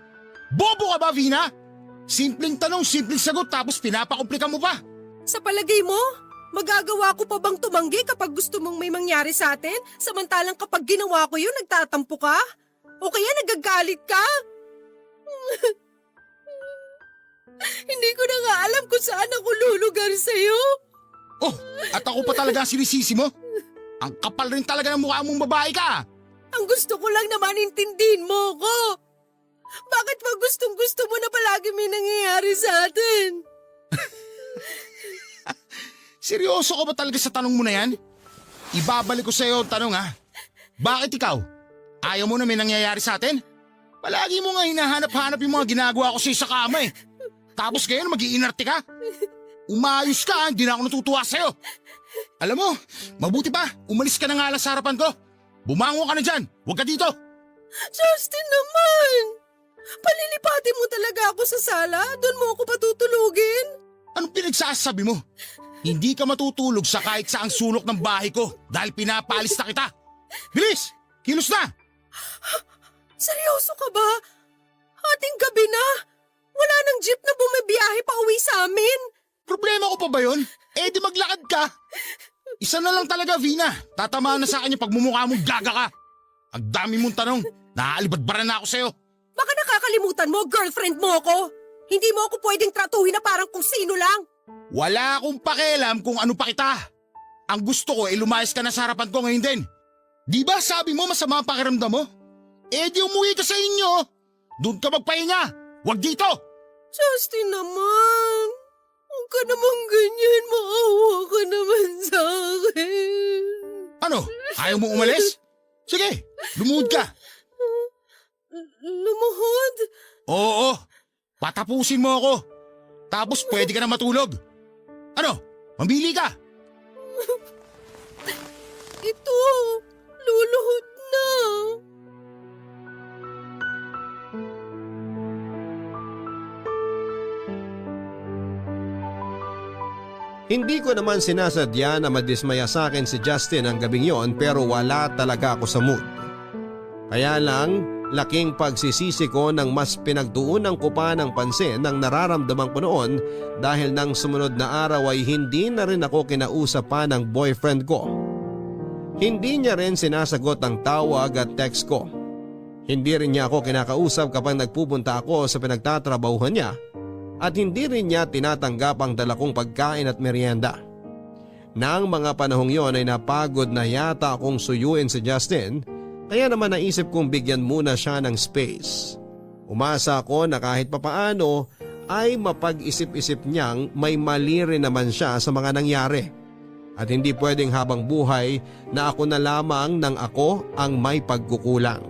Bobo ka ba, Vina? Simpleng tanong, simpleng sagot tapos pinapakomplika mo pa. Sa palagay mo, magagawa ko pa bang tumanggi kapag gusto mong may mangyari sa atin? Samantalang kapag ginawa ko yun, nagtatampo ka? O kaya nagagalit ka? Hindi ko na nga alam kung saan ako lulugar sa'yo. Oh, at ako pa talaga ang sinisisi mo? Ang kapal rin talaga ng mukha mong babae ka. Ang gusto ko lang naman intindihin mo ko. Bakit ba gustong-gusto mo na palagi may nangyayari sa atin? Seryoso ka ba talaga sa tanong mo na yan? Ibabalik ko sa iyo ang tanong ha. Bakit ikaw? Ayaw mo na may nangyayari sa atin? Palagi mo nga hinahanap-hanap yung mga ginagawa ko sa kama eh. Tapos ngayon mag-iinarte ka? Umayos ka, hindi na ako natutuwa sa'yo. Alam mo, mabuti pa, umalis ka na nga lang sa harapan ko. Bumangon ka na dyan, huwag ka dito. Justin naman! Palilipatin mo talaga ako sa sala? Doon mo ako patutulugin? Anong pinagsasabi mo? Hindi ka matutulog sa kahit saang sulok ng bahay ko dahil pinapalis na kita. Bilis! Kilos na! Seryoso ka ba? Ating gabi na. Wala nang jeep na bumibiyahe pa uwi sa amin. Problema ko pa ba yun? Eh di maglakad ka. Isa na lang talaga, Vina. Tatamaan na sa akin yung pagmumukha mong gaga ka. Ang dami mong tanong. Naaalibadbaran na ako sa'yo. Baka nakakalimutan mo, girlfriend mo ako. Hindi mo ako pwedeng tratuhin na parang kung sino lang. Wala akong pakialam kung ano pa kita. Ang gusto ko ay lumayas ka na sa harapan ko ngayon din. Di ba sabi mo masama ang pakiramdam mo? Eh di umuwi ka sa inyo. Doon ka magpahinga. Huwag dito. Justin naman. Huwag ka naman ganyan. Maawa ka naman sa akin. Ano? Ayaw mo umalis? Sige, lumuhod ka. Lumuhod? Oo, patapusin mo ako. Tapos pwede ka na matulog. Ano? Mambili ka. Ito, luluhod na. Hindi ko naman sinasadya na madismaya sa akin si Justin ang gabing yon pero wala talaga ako sa mood. Kaya lang, laking pagsisisi ko nang mas pinagtuunan ko pa ng pansin ng nararamdaman ko noon dahil nang sumunod na araw ay hindi na rin ako kinausap pa ng boyfriend ko. Hindi niya rin sinasagot ang tawag at text ko. Hindi rin niya ako kinakausap kapag nagpupunta ako sa pinagtatrabahuhan niya at hindi rin niya tinatanggap ang dala kong pagkain at merienda. Nang mga panahong yon ay napagod na yata akong suyuin si Justin. Kaya naman naisip kong bigyan muna siya ng space. Umasa ako na kahit papaano ay mapag-isip-isip niyang may mali rin naman siya sa mga nangyari. At hindi pwedeng habang buhay na ako na lamang ng ako ang may pagkukulang.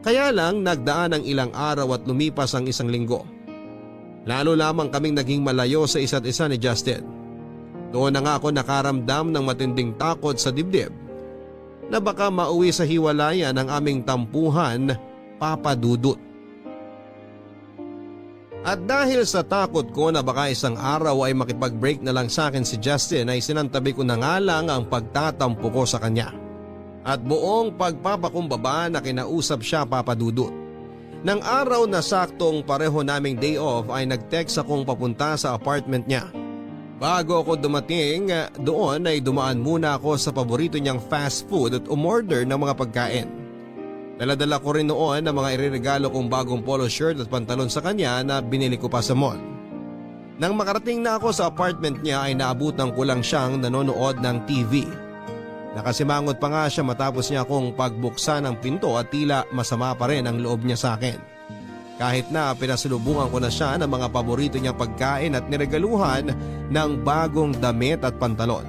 Kaya lang nagdaan ang ilang araw at lumipas ang isang linggo. Lalo lamang kaming naging malayo sa isa't isa ni Justin. Doon na nga ako nakaramdam ng matinding takot sa dibdib na baka mauwi sa hiwalayan ang aming tampuhan, Papa Dudut. At dahil sa takot ko na baka isang araw ay makipag-break na lang sa akin si Justin ay sinantabi ko na nga lang ang pagtatampo ko sa kanya. At buong pagpapakumbaba na kinausap siya, Papa Dudut. Nang araw na saktong pareho naming day off ay nag-text akong papunta sa apartment niya. Bago ako dumating doon ay dumaan muna ako sa paborito niyang fast food at umorder ng mga pagkain. Daladala ko rin noon ang mga ireregalo kong bagong polo shirt at pantalon sa kanya na binili ko pa sa mall. Nang makarating na ako sa apartment niya ay naabutan ko lang siyang nanonood ng TV. Nakasimangot pa nga siya matapos niya akong pagbuksan ng pinto at tila masama pa rin ang loob niya sa akin. Kahit na pinasalubungan ko na siya ng mga paborito niyang pagkain at niregaluhan ng bagong damit at pantalon.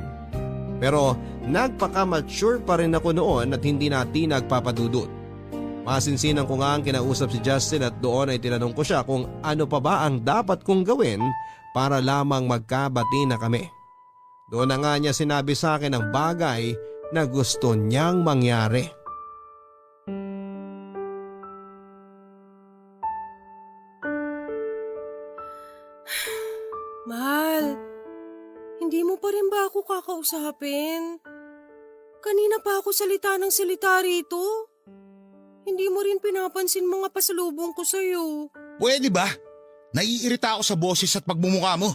Pero nagpaka-mature pa rin ako noon at hindi natin nagpapadudot. Masinsinan ko nga ang kinausap si Justin at doon ay tinanong ko siya kung ano pa ba ang dapat kong gawin para lamang magkabati na kami. Doon na nga niya sinabi sa akin ang bagay na gusto niyang mangyari. Mahal, hindi mo pa rin ba ako kakausapin? Kanina pa ako salita ng salita rito. Hindi mo rin pinapansin mga pasalubong ko sa'yo. Pwede ba? Naiirita ako sa boses at pagmumukha mo.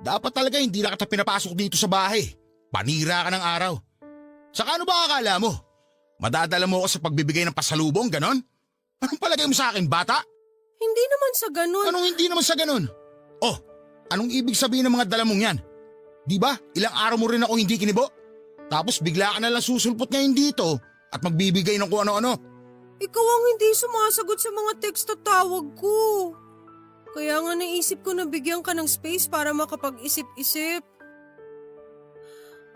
Dapat talaga hindi na kita pinapasok dito sa bahay. Panira ka ng araw. Saka ano ba akala mo? Madadala mo ako sa pagbibigay ng pasalubong, ganon? Anong palagay mo sa akin, bata? Hindi naman sa ganun. Anong hindi naman sa ganon? Oh, anong ibig sabihin ng mga dala mong yan? Di ba, ilang araw mo rin ako hindi kinibo? Tapos bigla ka nalang susulpot ngayon dito at magbibigay ng kung ano-ano. Ikaw ang hindi sumasagot sa mga text at tawag ko. Kaya nga naisip ko na bigyan ka ng space para makapag-isip-isip.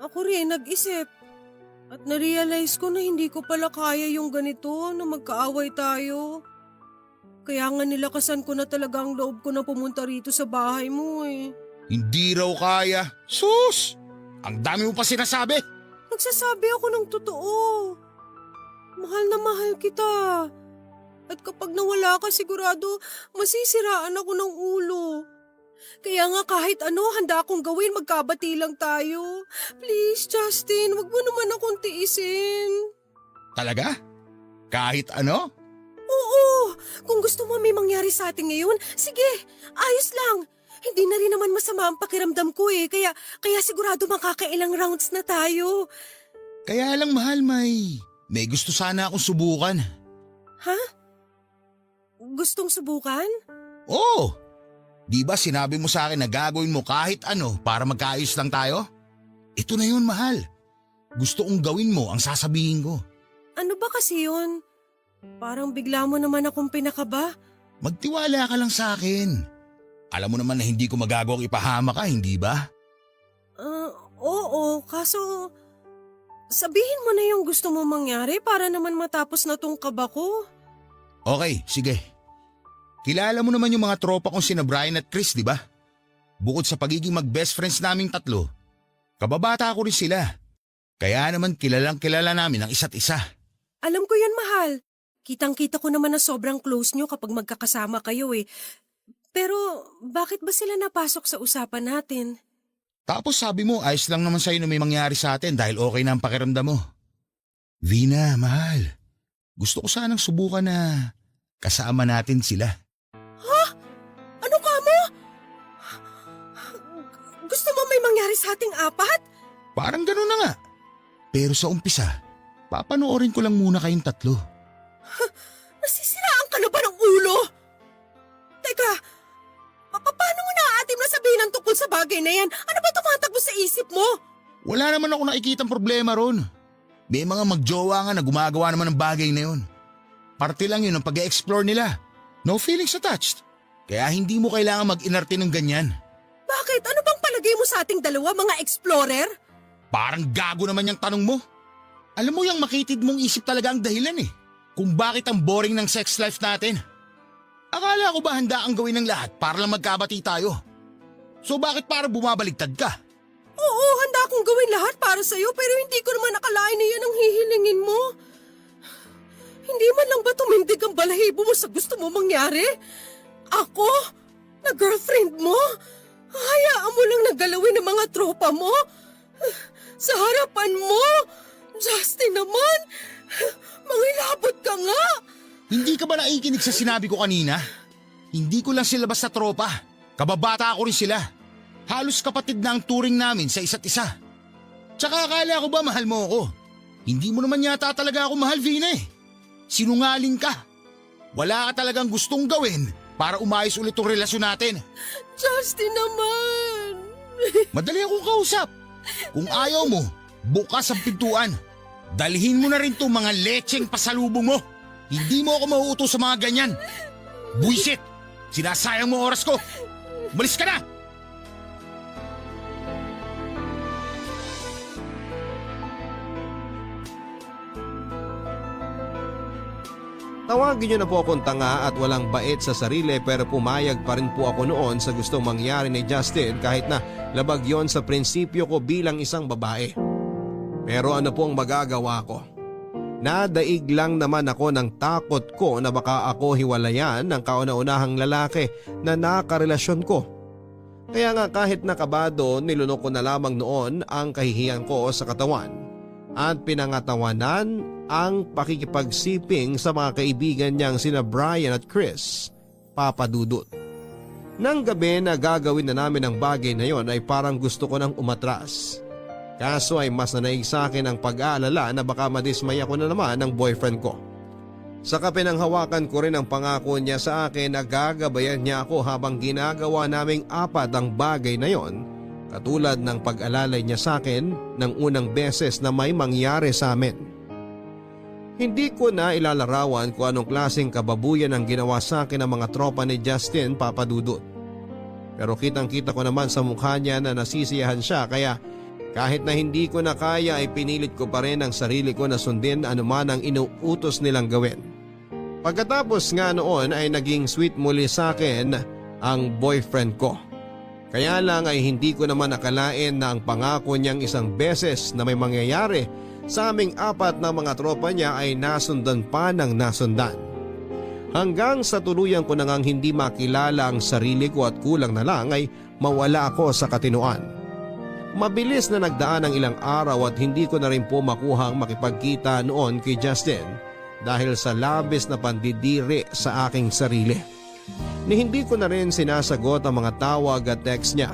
Ako rin nag-isip. At narealize ko na hindi ko pala kaya yung ganito na magkaaway tayo. Kaya nga nilakasan ko na talaga ang loob ko na pumunta rito sa bahay mo eh. Hindi raw kaya. Sus! Ang dami mo pa sinasabi. Nagsasabi ako ng totoo. Mahal na mahal kita. At kapag nawala ka sigurado, masisiraan ako ng ulo. Kaya nga kahit ano handa akong gawin, magkabati lang tayo. Please Justin, wag mo naman akong tiisin. Talaga? Kahit ano? Oo, kung gusto mo may mangyari sa atin ngayon, sige, ayos lang. Hindi na rin naman masama ang pakiramdam ko eh, kaya sigurado makakailang rounds na tayo. Kaya lang mahal, may gusto sana akong subukan. Ha? Gustong subukan? Oo! Di ba sinabi mo sa akin na gagawin mo kahit ano para magkaayos lang tayo? Ito na yun, mahal. Gusto kong gawin mo ang sasabihin ko. Ano ba kasi yun? Parang bigla mo naman akong pinakaba. Magtiwala ka lang sa akin. Alam mo naman na hindi ko magagawang ipahama ka, hindi ba? Oo, kaso sabihin mo na yung gusto mo mangyari para naman matapos na tong kaba ko. Okay, sige. Kilala mo naman yung mga tropa kong sina Brian at Chris, di ba? Bukod sa pagiging mag-best friends naming tatlo, kababata ko rin sila. Kaya naman kilalang kilala namin ang isa't isa. Alam ko yan, mahal. Kitang-kita ko naman na sobrang close nyo kapag magkakasama kayo eh. Pero bakit ba sila napasok sa usapan natin? Tapos sabi mo, ayos lang naman sa'yo na may mangyari sa atin dahil okay na ang pakiramdam mo. Vina, mahal. Gusto ko sanang subukan na kasama natin sila. Ha? Ano ka mo? Gusto mo may mangyari sa ating apat? Parang gano'n na nga. Pero sa umpisa, papanoorin ko lang muna kayong tatlo. Nasisiraan ka na ba ng ulo? Teka, paano mo naaatim na sabihin ang tungkol sa bagay na yan? Ano ba tumatakbo sa isip mo? Wala naman ako nakikitang problema ron. May mga magjowa nga na gumagawa naman ng bagay na yun. Parte lang yun ng pag-e-explore nila. No feelings attached. Kaya hindi mo kailangan mag-inarte ng ganyan. Bakit? Ano bang palagay mo sa ating dalawa, mga explorer? Parang gago naman yung tanong mo. Alam mo yung makitid mong isip talaga ang dahilan eh. Kung bakit ang boring ng sex life natin. Akala ko ba handa ang gawin ng lahat para lang magkabati tayo? So bakit para bumabaligtad ka? Oo, handa akong gawin lahat para sa'yo pero hindi ko naman nakalain na yan ang hihilingin mo. Hindi man lang ba tumindig ang balahibo mo sa gusto mo mangyari? Ako? Na girlfriend mo? Hayaan mo lang nagalawin ng mga tropa mo? Sa harapan mo? Justin naman? Mangilabot ka nga! Hindi ka ba naikinig sa sinabi ko kanina? Hindi ko lang sila basta tropa. Kababata ako rin sila. Halos kapatid na ang turing namin sa isa't isa. Tsaka akala ko ba mahal mo ako? Hindi mo naman yata talaga ako mahal, Vina eh. Sinungaling ka. Wala ka talagang gustong gawin para umayos ulit tong relasyon natin. Justin naman! Madali akong kausap. Kung ayaw mo, bukas ang pintuan. Dalhin mo na rin tong mga lecheng pasalubong mo. Hindi mo ako mauutos sa mga ganyan. Buisit! Sinasayang mo oras ko. Umalis ka na! Tawagin niyo na po akong tanga at walang bait sa sarili pero pumayag pa rin po ako noon sa gustong mangyari ni Justin kahit na labag yon sa prinsipyo ko bilang isang babae. Pero ano pong magagawa ko? Nadaig lang naman ako ng takot ko na baka ako hiwalayan ng kauna-unahang lalaki na nakarelasyon ko. Kaya nga kahit nakabado nilunok ko na lamang noon ang kahihiyan ko sa katawan at pinangatawanan ang pakikipagsiping sa mga kaibigan niyang sina Brian at Chris, Papa Dudut. Nang gabi na gagawin na namin ang bagay na yon ay parang gusto ko nang umatras. Kaso ay mas nanaig sa akin ang pag-aalala na baka madismay ako na naman ng boyfriend ko. Saka pinanghawakan ko rin ang pangako niya sa akin na gagabayan niya ako habang ginagawa naming apat ang bagay na yon, katulad ng pag-alalay niya sa akin ng unang beses na may mangyari sa amin. Hindi ko na ilalarawan kung anong klaseng kababuyan ang ginawa sa akin ng mga tropa ni Justin, Papa Dudut. Pero kitang-kita ko naman sa mukha niya na nasisiyahan siya kaya kahit na hindi ko na kaya ay pinilit ko pa rin ang sarili ko na sundin anuman ang inuutos nilang gawin. Pagkatapos nga noon ay naging sweet muli sa akin ang boyfriend ko. Kaya lang ay hindi ko naman akalain na ang pangako niyang isang beses na may mangyayari sa aming apat na mga tropa niya ay nasundan pa ng nasundan. Hanggang sa tuluyan ko na ngang hindi makilala ang sarili ko at kulang na lang ay mawala ako sa katinoan. Mabilis na nagdaan ang ilang araw at hindi ko na rin po makuhang makipagkita noon kay Justin dahil sa labis na pandidiri sa aking sarili. Ni hindi ko na rin sinasagot ang mga tawag at text niya.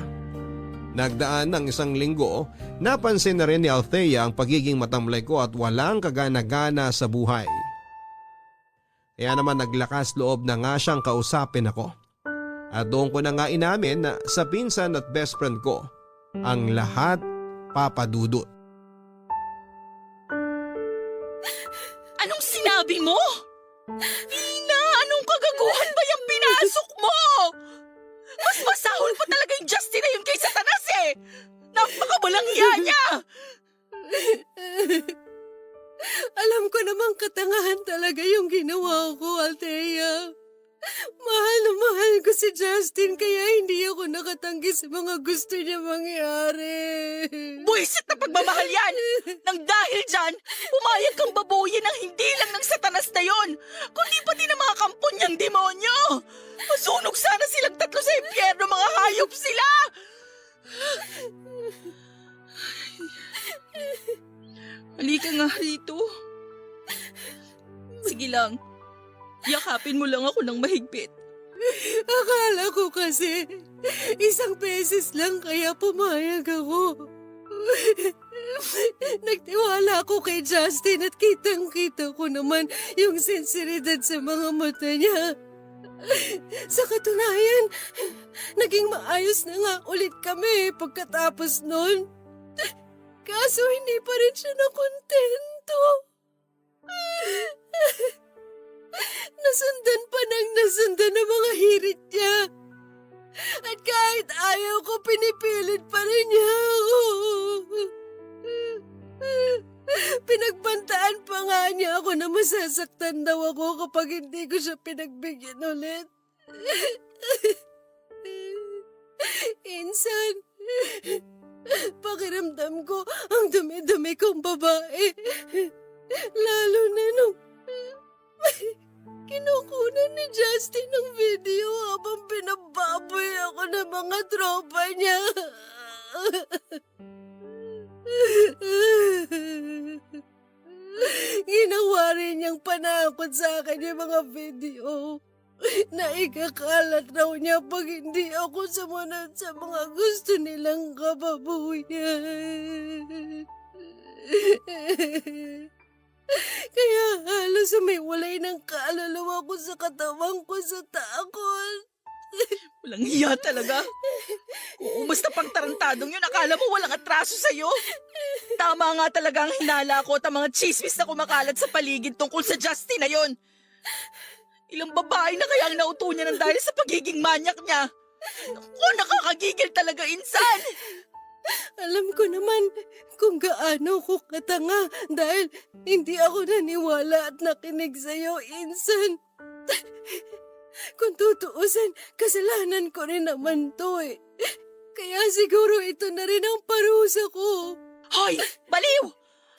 Nagdaan ng isang linggo, napansin na rin ni Althea ang pagiging matamlay ko at walang kagana-gana sa buhay. Kaya naman naglakas loob na nga siyang kausapin ako. At doon ko na nga inamin na sa pinsan at best friend ko, ang lahat Papa Dudut. Anong sinabi mo? Tina, anong kagaguhan ba yung pinasok mo? Mas masahol pa talaga yung Justin na yun kaysa Tanas eh! Napakawalang hiya niya! Alam ko namang katangahan talaga yung ginawa ko, Althea. Mahal na mahal ko si Justin kaya hindi ako nakatanggi sa mga gusto niya mangyari. Buisit na pagmamahal yan! Nang dahil dyan, pumayag kang babuyin ng hindi lang ng Satanas na yon, kundi pati ng mga kampon niyang demonyo! Masunog sana silang tatlo sa impyerno, mga hayop sila! Halika nga rito. Sige lang, yakapin mo lang ako ng mahigpit. Akala ko kasi isang beses lang kaya pumayag ako. Nagtiwala ako kay Justin at kitang-kita ko naman yung sinseridad sa mga mata niya. Sa katunayan, naging maayos na nga ulit kami pagkatapos nun. Kaso hindi pa rin siya nakontento. Nasundan pa ng nasundan ng mga hirit niya. At kahit ayaw ko, pinipilit pa rin niya ako. Pinagbantaan pa nga niya ako na masasaktan daw ako kapag hindi ko siya pinagbigyan ulit. Insan, pakiramdam ko ang dumi-dumi kong babae. Lalo na nung kinukunan ni Justin ng video habang pinababoy ako ng mga tropa niya. Ginawa rin niyang panakot sa akin yung mga video na ikakalat raw niya pag hindi ako sumunod sa mga gusto nilang kababuyan. Kaya halos sumiwalay ng kaluluwa ko sa katawan ko sa takot. Walang hiya talaga. Oo, basta pang tarantadong yun, akala mo walang atraso sa'yo. Tama nga talaga ang hinala ko at ang mga chismis na kumakalat sa paligid tungkol sa Justin na yun. Ilang babae na kaya ang nauto niya ng dahil sa pagiging manyak niya. Naku, nakakagigil talaga, insan. Alam ko naman kung gaano ko katanga dahil hindi ako naniwala at nakinig sa'yo, insan. Kung tutuusin, kasalanan ko rin naman to eh. Kaya siguro ito na rin ang parusa ko. Hoy, baliw!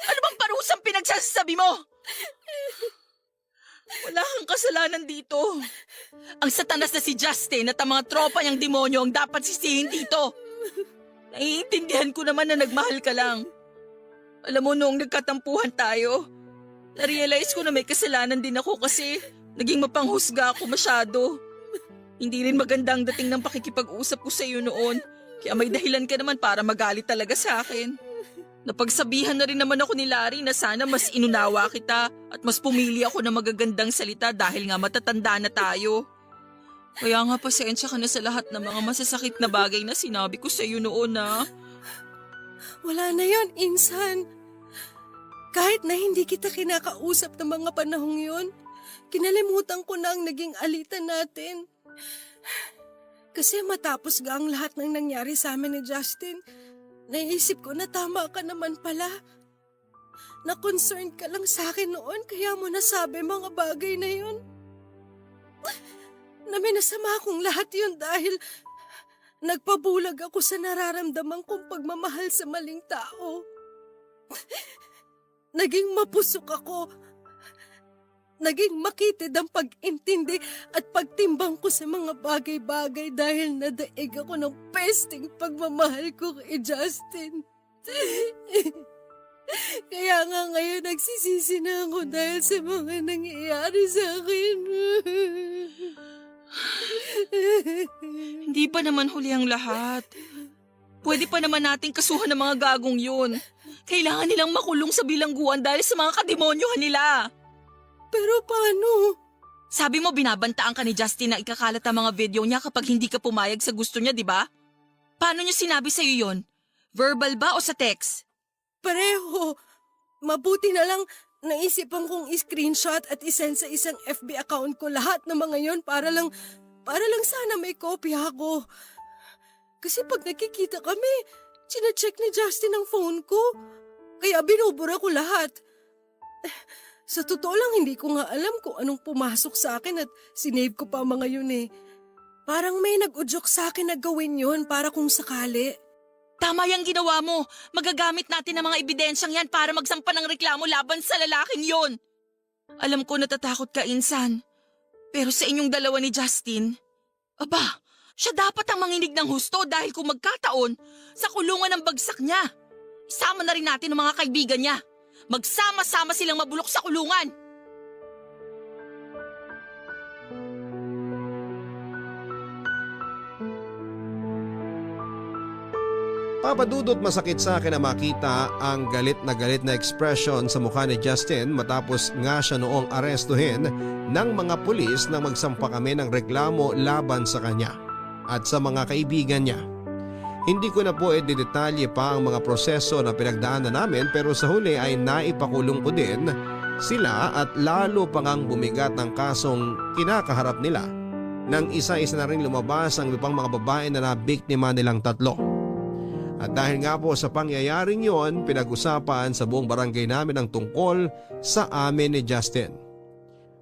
Ano bang parusang pinagsasabi mo? Wala kang kasalanan dito. Ang satanas na si Justin at ang mga tropa niyang demonyo ang dapat sisihin dito. Naiintindihan ko naman na nagmahal ka lang. Alam mo, noong nagkatampuhan tayo, narealize ko na may kasalanan din ako kasi naging mapanghusga ako masyado. Hindi rin maganda ang dating ng pakikipag-usap ko sa iyo noon. Kaya may dahilan ka naman para magalit talaga sa akin. Napagsabihan na rin naman ako ni Larry na sana mas inunawa kita at mas pumili ako ng magagandang salita dahil nga matatanda na tayo. Kaya nga pasensya ka na sa lahat ng mga masasakit na bagay na sinabi ko sa iyo noon na. Wala na yon, insan. Kahit na hindi kita kinakausap ng mga panahong yon, kinalimutan ko na ang naging alitan natin. Kasi matapos ga ang lahat ng nangyari sa amin ni Justin, naisip ko na tama ka naman pala. Na-concerned ka lang sa akin noon kaya mo nasabi mga bagay na yun. Na minasama akong lahat yun dahil nagpabulag ako sa nararamdaman kong pagmamahal sa maling tao. Naging mapusok ako. Naging makitid ang pag-intindi at pagtimbang ko sa mga bagay-bagay dahil nadaig ako ng pesting pagmamahal ko kay Justin. Kaya nga ngayon nagsisisi na ako dahil sa mga nangyayari sa akin. Hindi pa naman huli ang lahat. Pwede pa naman nating kasuhan ng mga gagong yun. Kailangan nilang makulong sa bilangguan dahil sa mga kademonyohan nila. Pero paano? Sabi mo binabantaan ka ni Justin na ikakalat ang mga video niya kapag hindi ka pumayag sa gusto niya, di ba? Paano niya sinabi sa'yo yon? Verbal ba o sa text? Pareho. Mabuti na lang naisipan kong i-screenshot at isend sa isang FB account ko lahat ng mga yon para lang sana may kopya ako. Kasi pag nakikita kami, chine-check ni Justin ang phone ko. Kaya binubura ko lahat. Sa totoo lang, hindi ko nga alam kung anong pumasok sa akin at sinave ko pa mga yun eh. Parang may nag-udyok sa akin na gawin yun para kung sakali. Tama yung ginawa mo. Magagamit natin ang mga ebidensyang yan para magsampa ng reklamo laban sa lalaking yon. Alam ko natatakot ka, insan. Pero sa inyong dalawa ni Justin, aba, siya dapat ang manginig ng husto dahil kung magkataon, sa kulungan ng bagsak niya. Isama na rin natin ang mga kaibigan niya. Magsama-sama silang mabulok sa kulungan. Papadudot masakit sa akin na makita ang galit na ekspresyon sa mukha ni Justin matapos nga siya noong arestuhin ng mga pulis nang magsampa kami ng reklamo laban sa kanya at sa mga kaibigan niya. Hindi ko na po i-detalye pa ang mga proseso na pinagdaanan namin pero sa huli ay naipakulong ko din sila at lalo pang ang bumigat ng kasong kinakaharap nila nang isa-isa na rin lumabas ang ibang mga babae na nabiktima nilang tatlo. At dahil nga po sa pangyayaring yon, pinag-usapan sa buong barangay namin ang tungkol sa amin ni Justin.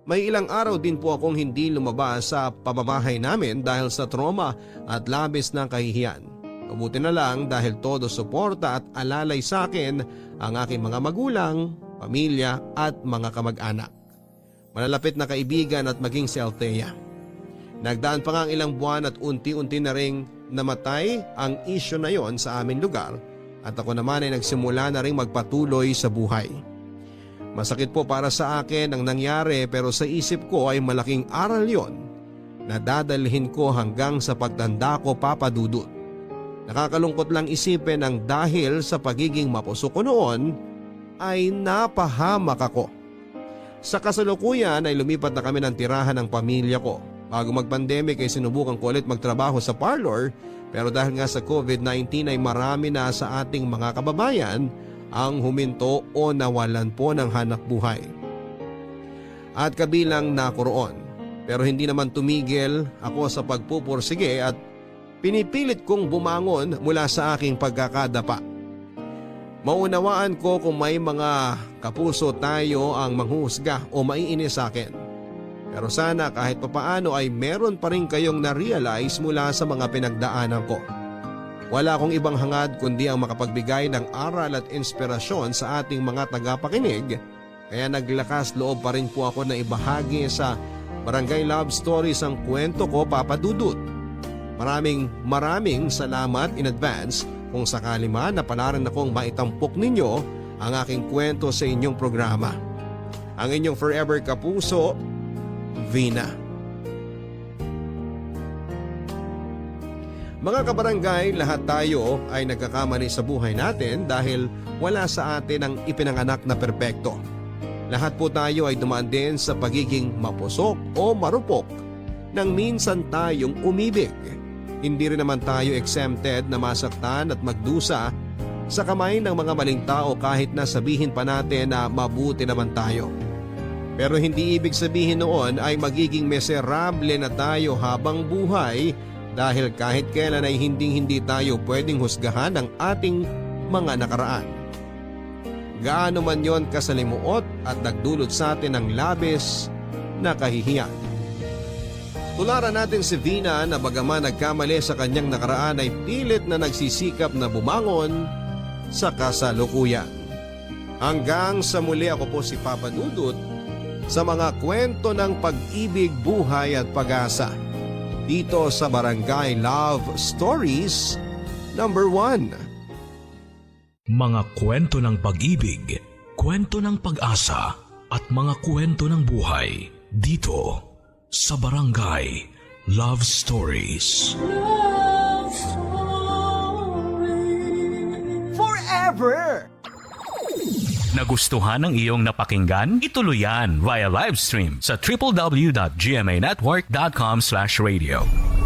May ilang araw din po akong hindi lumabas sa pamamahay namin dahil sa trauma at labis ng kahihiyan. Mabuti na lang dahil todo suporta at alalay sa akin ang aking mga magulang, pamilya at mga kamag-anak. Malalapit na kaibigan at maging si Althea. Nagdaan pa nga ang ilang buwan at unti-unti na ring namatay ang isyu na yon sa aming lugar at ako naman ay nagsimula na ring magpatuloy sa buhay. Masakit po para sa akin ang nangyari pero sa isip ko ay malaking aral yon na dadalhin ko hanggang sa pagtanda ko, Papa Dudut. Nakakalungkot lang isipin ang dahil sa pagiging mapusok ko noon ay napahamak ako Sa kasalukuyan ay lumipat na kami ng tirahan ng pamilya ko. Bago mag-pandemic ay sinubukan ko ulit magtrabaho sa parlor, pero dahil nga sa COVID-19 ay marami na sa ating mga kababayan ang huminto o nawalan po ng hanap buhay. At kabilang na ako roon. Pero hindi naman tumigil ako sa pagpupursige at pinipilit kong bumangon mula sa aking pagkakadapa. Maunawaan ko kung may mga kapuso tayo ang manghuhusga o maiinis sa akin. Pero sana kahit papaano ay meron pa rin kayong na-realize mula sa mga pinagdaanan ko. Wala akong ibang hangad kundi ang makapagbigay ng aral at inspirasyon sa ating mga tagapakinig, kaya naglakas loob pa rin po ako na ibahagi sa Barangay Love Stories ang kwento ko, Papa Dudut. Maraming salamat in advance kung sakali man na palaran akong maitampok ninyo ang aking kwento sa inyong programa. Ang inyong forever kapuso, Vina. Mga kabarangay, lahat tayo ay nagkakamali sa buhay natin dahil wala sa atin ang ipinanganak na perpekto. Lahat po tayo ay dumaan din sa pagiging mapusok o marupok nang minsan tayong umibig. Hindi rin naman tayo exempted na masaktan at magdusa sa kamay ng mga maling tao kahit na sabihin pa natin na mabuti naman tayo. Pero hindi ibig sabihin noon ay magiging miserable na tayo habang buhay dahil kahit kailan ay hindi tayo pwedeng husgahan ng ating mga nakaraan. Gaano man yon kasalimuot at nagdulot sa atin ng labis na kahihiyan. Tularan natin si Vina na bagaman nagkamali sa kanyang nakaraan ay pilit na nagsisikap na bumangon sa kasalukuyan. Hanggang sa muli, ako po si Papa Dudut sa mga kwento ng pag-ibig, buhay at pag-asa dito sa Barangay Love Stories number 1. Mga kwento ng pag-ibig, kwento ng pag-asa at mga kwento ng buhay dito sa Barangay Love Stories. Love Stories. Forever! Nagustuhan ng iyong napakinggan? Ituloy yan via live stream sa www.gmanetwork.com/radio.